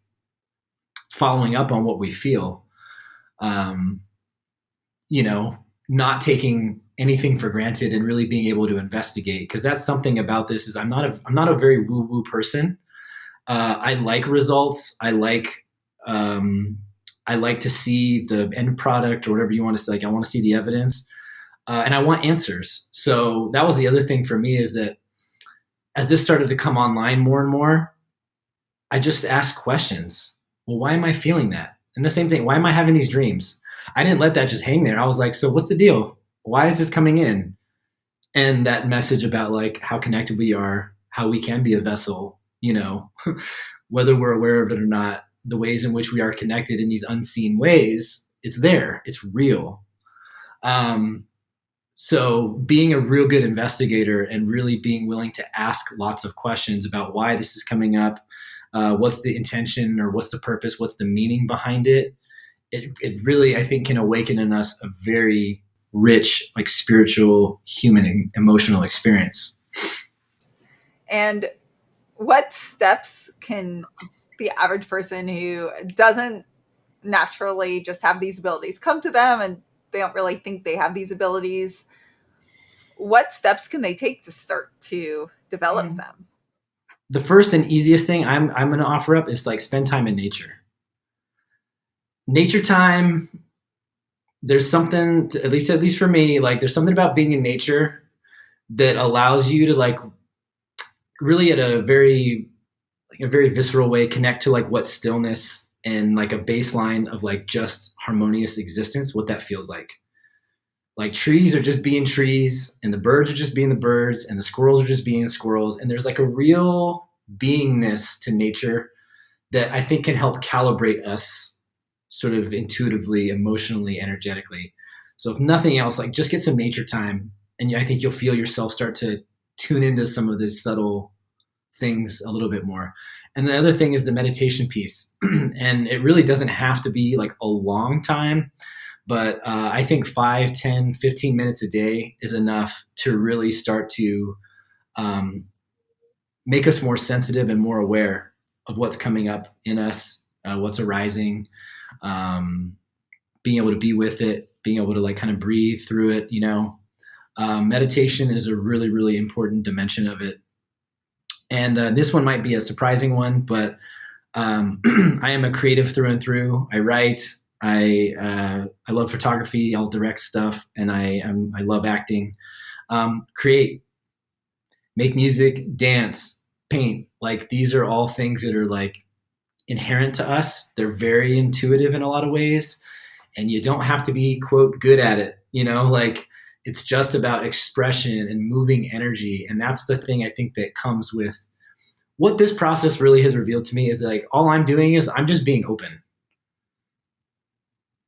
following up on what we feel. Not taking anything for granted and really being able to investigate, because that's something about this is I'm not a very woo-woo person. I like results. I like to see the end product or whatever you want to say. Like, I want to see the evidence, and I want answers. So that was the other thing for me, is that as this started to come online more and more, I just asked questions. Well, why am I feeling that? And the same thing, why am I having these dreams? I didn't let that just hang there. I was like, so what's the deal? Why is this coming in? And that message about like how connected we are, how we can be a vessel, whether we're aware of it or not, the ways in which we are connected in these unseen ways, it's there, it's real. So being a real good investigator and really being willing to ask lots of questions about why this is coming up, what's the intention or what's the purpose, what's the meaning behind it, it really, I think, can awaken in us a very rich, like spiritual, human, emotional experience. And what steps can the average person who doesn't naturally just have these abilities come to them and they don't really think they have these abilities, what steps can they take to start to develop them? The first and easiest thing I'm going to offer up is like spend time in nature. Nature time, there's something to, at least for me, like there's something about being in nature that allows you to like really at a very visceral way connect to like what stillness and like a baseline of like just harmonious existence, what that feels like. Like trees are just being trees, and the birds are just being the birds, and the squirrels are just being squirrels. And there's like a real beingness to nature that I think can help calibrate us sort of intuitively, emotionally, energetically. So if nothing else, like just get some nature time, and I think you'll feel yourself start to tune into some of these subtle things a little bit more. And the other thing is the meditation piece. And it really doesn't have to be like a long time, But I think 5, 10, 15 minutes a day is enough to really start to um, make us more sensitive and more aware of what's coming up in us, what's arising, um, being able to be with it, being able to like kind of breathe through it, you know. Meditation is a really, really important dimension of it. And this one might be a surprising one, but I am a creative through and through. I write. I love photography. I'll direct stuff, and I love acting. Create, make music, dance, paint. Like these are all things that are like inherent to us. They're very intuitive in a lot of ways, and you don't have to be quote good at it. You know, like it's just about expression and moving energy, and that's the thing I think that comes with what this process really has revealed to me is like all I'm doing is I'm just being open.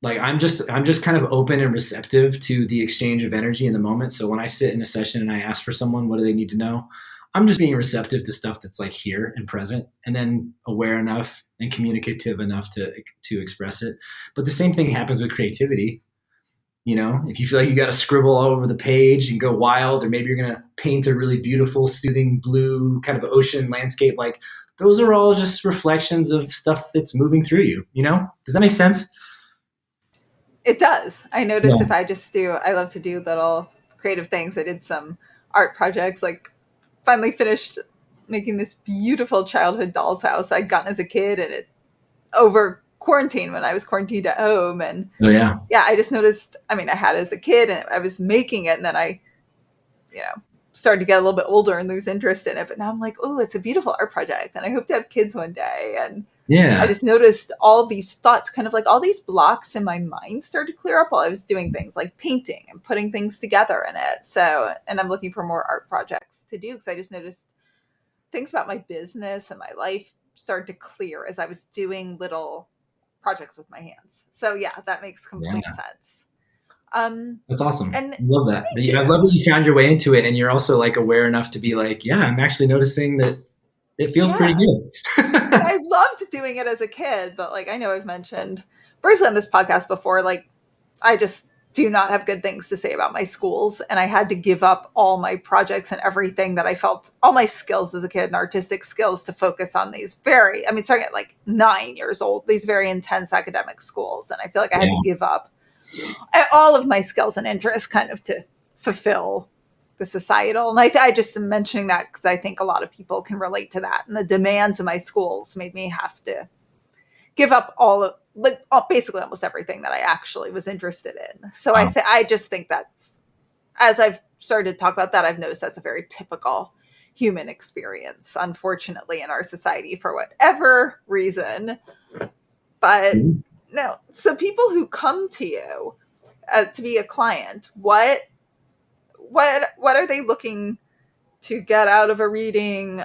Like I'm just kind of open and receptive to the exchange of energy in the moment. So when I sit in a session and I ask for someone, what do they need to know? I'm just being receptive to stuff that's like here and present, and then aware enough and communicative enough to express it. But the same thing happens with creativity. You know, if you feel like you got to scribble all over the page and go wild, or maybe you're going to paint a really beautiful, soothing blue kind of ocean landscape, like those are all just reflections of stuff that's moving through you. You know, does that make sense? It does. I notice Yeah. if I love to do little creative things. I did some art projects, like finally finished making this beautiful childhood doll's house I'd gotten as a kid, and it over quarantine when I was quarantined at home. And Oh yeah. yeah, I just noticed, I mean, I had it as a kid and I was making it, and then I, started to get a little bit older and lose interest in it. But now I'm like, oh, it's a beautiful art project and I hope to have kids one day. And I Yeah. just noticed all these thoughts, kind of like all these blocks in my mind started to clear up while I was doing things like painting and putting things together in it. So, and I'm looking for more art projects to do because I just noticed things about my business and my life started to clear as I was doing little projects with my hands. So yeah, that makes complete Yeah. sense. Um, That's awesome. and I love that. thank I you. love that you found your way into it, and you're also like aware enough to be like, yeah, I'm actually noticing that it feels pretty Yeah. And good. I loved doing it as a kid, but like I know I've mentioned briefly on this podcast before, like I just do not have good things to say about my schools. And I had to give up all my projects and everything that I felt, all my skills as a kid and artistic skills to focus on these starting at like 9 years old, these very intense academic schools. And I feel like I had to Yeah. give up all of my skills and interests kind of to fulfill the societal. And I just am mentioning that because I think a lot of people can relate to that. And the demands of my schools made me have to give up all of like basically almost everything that I actually was interested in. So Wow. I just think that's, as I've started to talk about that, I've noticed that's a very typical human experience, unfortunately, in our society for whatever reason. But Mhm. no, so people who come to you to be a client, what are they looking to get out of a reading?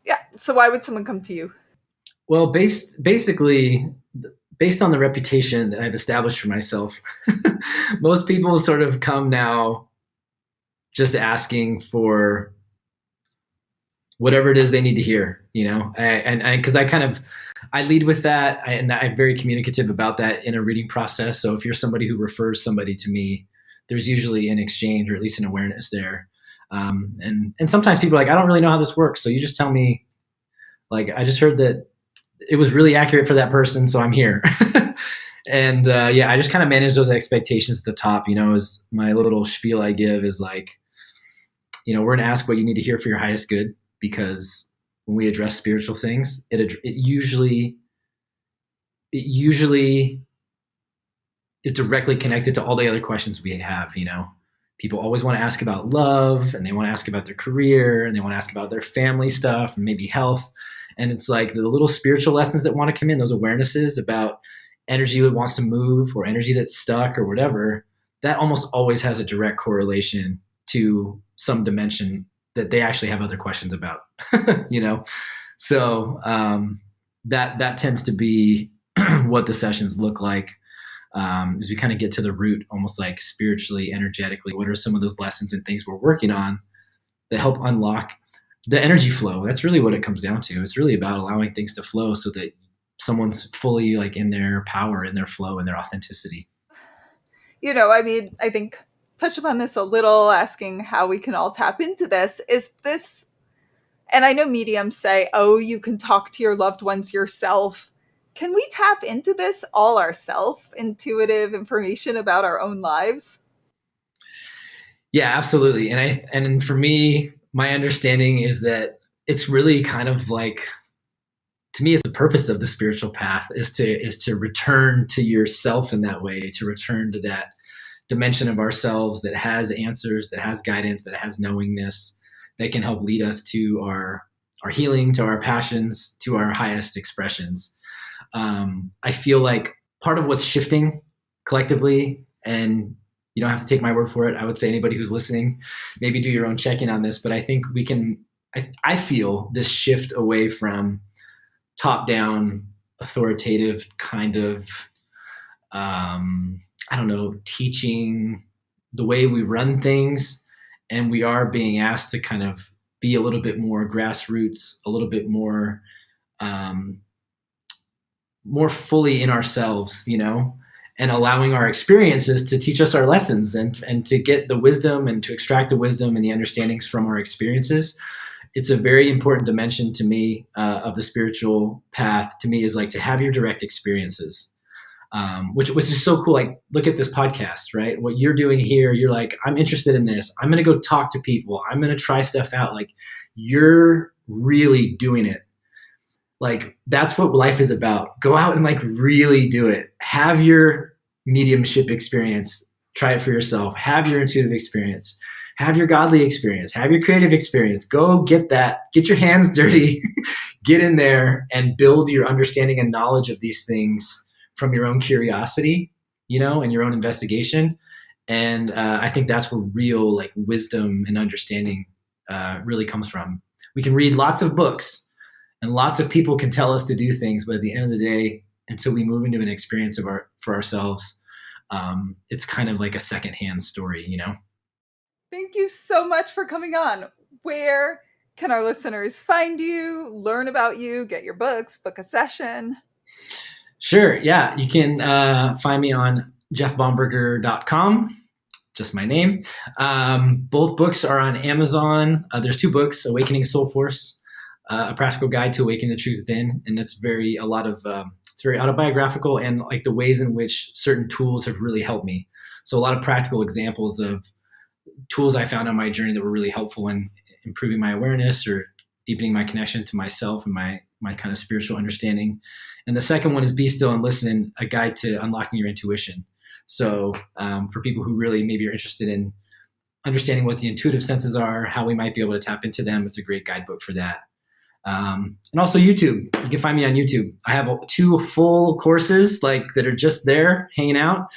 Yeah. So why would someone come to you? Well, based on the reputation that I've established for myself, most people sort of come now just asking for whatever it is they need to hear, you know, and because I lead with that, and I'm very communicative about that in a reading process. So if you're somebody who refers somebody to me, there's usually an exchange or at least an awareness there. And sometimes people are like, I don't really know how this works, so you just tell me. Like I just heard that it was really accurate for that person, so I'm here. And yeah, I just kind of manage those expectations at the top. You know, is my little spiel I give is like, you know, we're going to ask what you need to hear for your highest good, because when we address spiritual things, it usually is directly connected to all the other questions we have. You know, people always want to ask about love, and they want to ask about their career, and they want to ask about their family stuff and maybe health. And it's like the little spiritual lessons that want to come in, those awarenesses about energy that wants to move or energy that's stuck or whatever, that almost always has a direct correlation to some dimension that they actually have other questions about. You know, so that tends to be what the sessions look like. As we kind of get to the root, almost like spiritually, energetically, what are some of those lessons and things we're working on that help unlock the energy flow? That's really what it comes down to. It's really about allowing things to flow so that someone's fully like in their power, in their flow, in their authenticity. I think touch upon this a little, asking how we can all tap into this. Is this, and I know mediums say, oh, you can talk to your loved ones yourself. Can we tap into this all ourselves, intuitive information about our own lives? Yeah, absolutely. And for me, my understanding is that it's really kind of like, to me, it's the purpose of the spiritual path is to return to yourself in that way, to return to that dimension of ourselves that has answers, that has guidance, that has knowingness, that can help lead us to our healing, to our passions, to our highest expressions. I feel like part of what's shifting collectively, and you don't have to take my word for it. I would say anybody who's listening, maybe do your own check-in on this, but I think we can, I feel this shift away from top-down, authoritative kind of, I don't know, teaching the way we run things. And we are being asked to kind of be a little bit more grassroots, a little bit more, more fully in ourselves, and allowing our experiences to teach us our lessons and to get the wisdom and to extract the wisdom and the understandings from our experiences. It's a very important dimension to me of the spiritual path. To me, is like to have your direct experiences, which is so cool. Like, look at this podcast, right? What you're doing here, you're like, I'm interested in this. I'm going to go talk to people. I'm going to try stuff out. Like, you're really doing it. Like, that's what life is about. Go out and like really do it. Have your mediumship experience. Try it for yourself. Have your intuitive experience. Have your godly experience. Have your creative experience. Go get that. Get your hands dirty. Get in there and build your understanding and knowledge of these things from your own curiosity, and your own investigation. And I think that's where real like wisdom and understanding really comes from. We can read lots of books and lots of people can tell us to do things, but at the end of the day, until we move into an experience for ourselves, it's kind of like a secondhand story, Thank you so much for coming on. Where can our listeners find you, learn about you, get your books, book a session? Sure. Yeah. You can find me on jeffbomberger.com, just my name. Both books are on Amazon. There's two books, Awakening Soul Force, A Practical Guide to Awakening the Truth Within. And it's very autobiographical and like the ways in which certain tools have really helped me. So a lot of practical examples of tools I found on my journey that were really helpful in improving my awareness or deepening my connection to myself and my kind of spiritual understanding. And the second one is Be Still and Listen, a guide to unlocking your intuition. So for people who really maybe are interested in understanding what the intuitive senses are, how we might be able to tap into them, it's a great guidebook for that. And also YouTube. You can find me on YouTube. I have 2 full courses that are just there hanging out.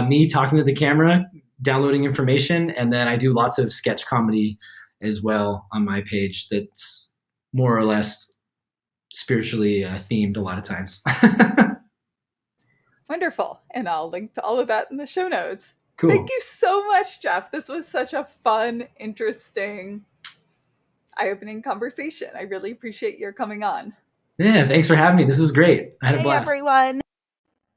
Me talking to the camera, downloading information, and then I do lots of sketch comedy as well on my page that's more or less spiritually themed a lot of times. Wonderful. And I'll link to all of that in the show notes. Cool. Thank you so much, Jeff. This was such a fun, interesting, eye-opening conversation. I really appreciate your coming on. Yeah, thanks for having me. This was great. I had a blast. Hey, everyone.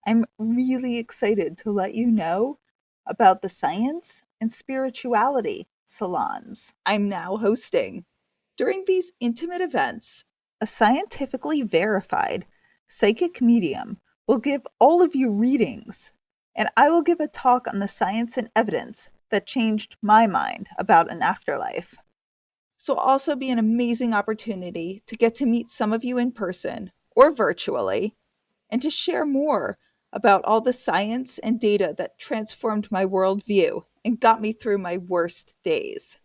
I'm really excited to let you know about the science and spirituality salons I'm now hosting. During these intimate events, a scientifically verified psychic medium will give all of you readings, and I will give a talk on the science and evidence that changed my mind about an afterlife. This will also be an amazing opportunity to get to meet some of you in person or virtually, and to share more about all the science and data that transformed my worldview and got me through my worst days.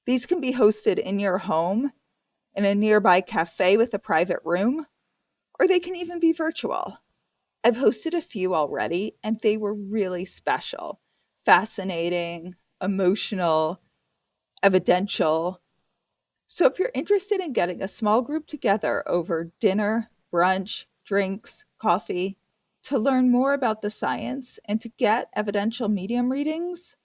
These can be hosted in your home, in a nearby cafe with a private room, or they can even be virtual. I've hosted a few already, and they were really special, fascinating, emotional, evidential. So if you're interested in getting a small group together over dinner, brunch, drinks, coffee, to learn more about the science and to get evidential medium readings,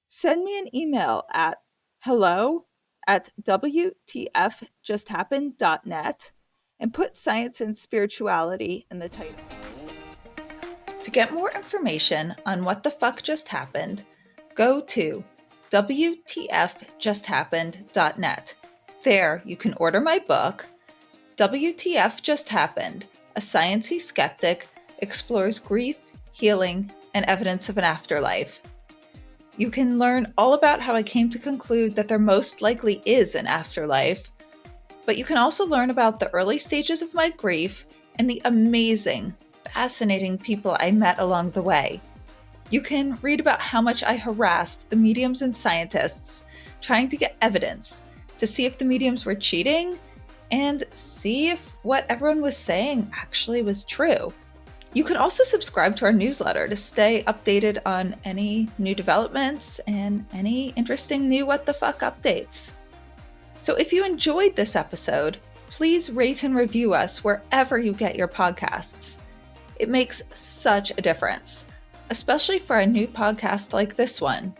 send me an email at hello@wtfjusthappened.net, and put science and spirituality in the title. To get more information on what the fuck just happened, go to WTFJustHappened.net. There you can order my book, WTF Just Happened, A Sciencey-Skeptic Explores Grief, Healing, and Evidence of an Afterlife. You can learn all about how I came to conclude that there most likely is an afterlife, but you can also learn about the early stages of my grief and the amazing, fascinating people I met along the way. You can read about how much I harassed the mediums and scientists trying to get evidence to see if the mediums were cheating and see if what everyone was saying actually was true. You can also subscribe to our newsletter to stay updated on any new developments and any interesting new what the fuck updates. So if you enjoyed this episode, please rate and review us wherever you get your podcasts. It makes such a difference, especially for a new podcast like this one.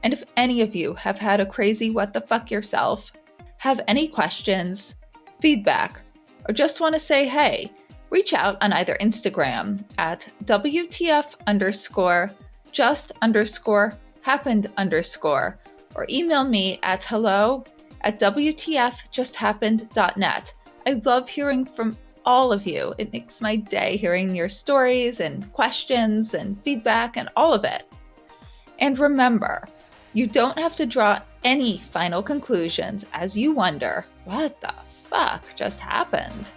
And if any of you have had a crazy what the fuck yourself, have any questions, feedback, or just want to say hey, reach out on either Instagram at WTF_just_happened_ or email me at hello@WTFJustHappened.net. I love hearing from all of you. It makes my day hearing your stories and questions and feedback and all of it. And remember, you don't have to draw any final conclusions as you wonder, what the fuck just happened?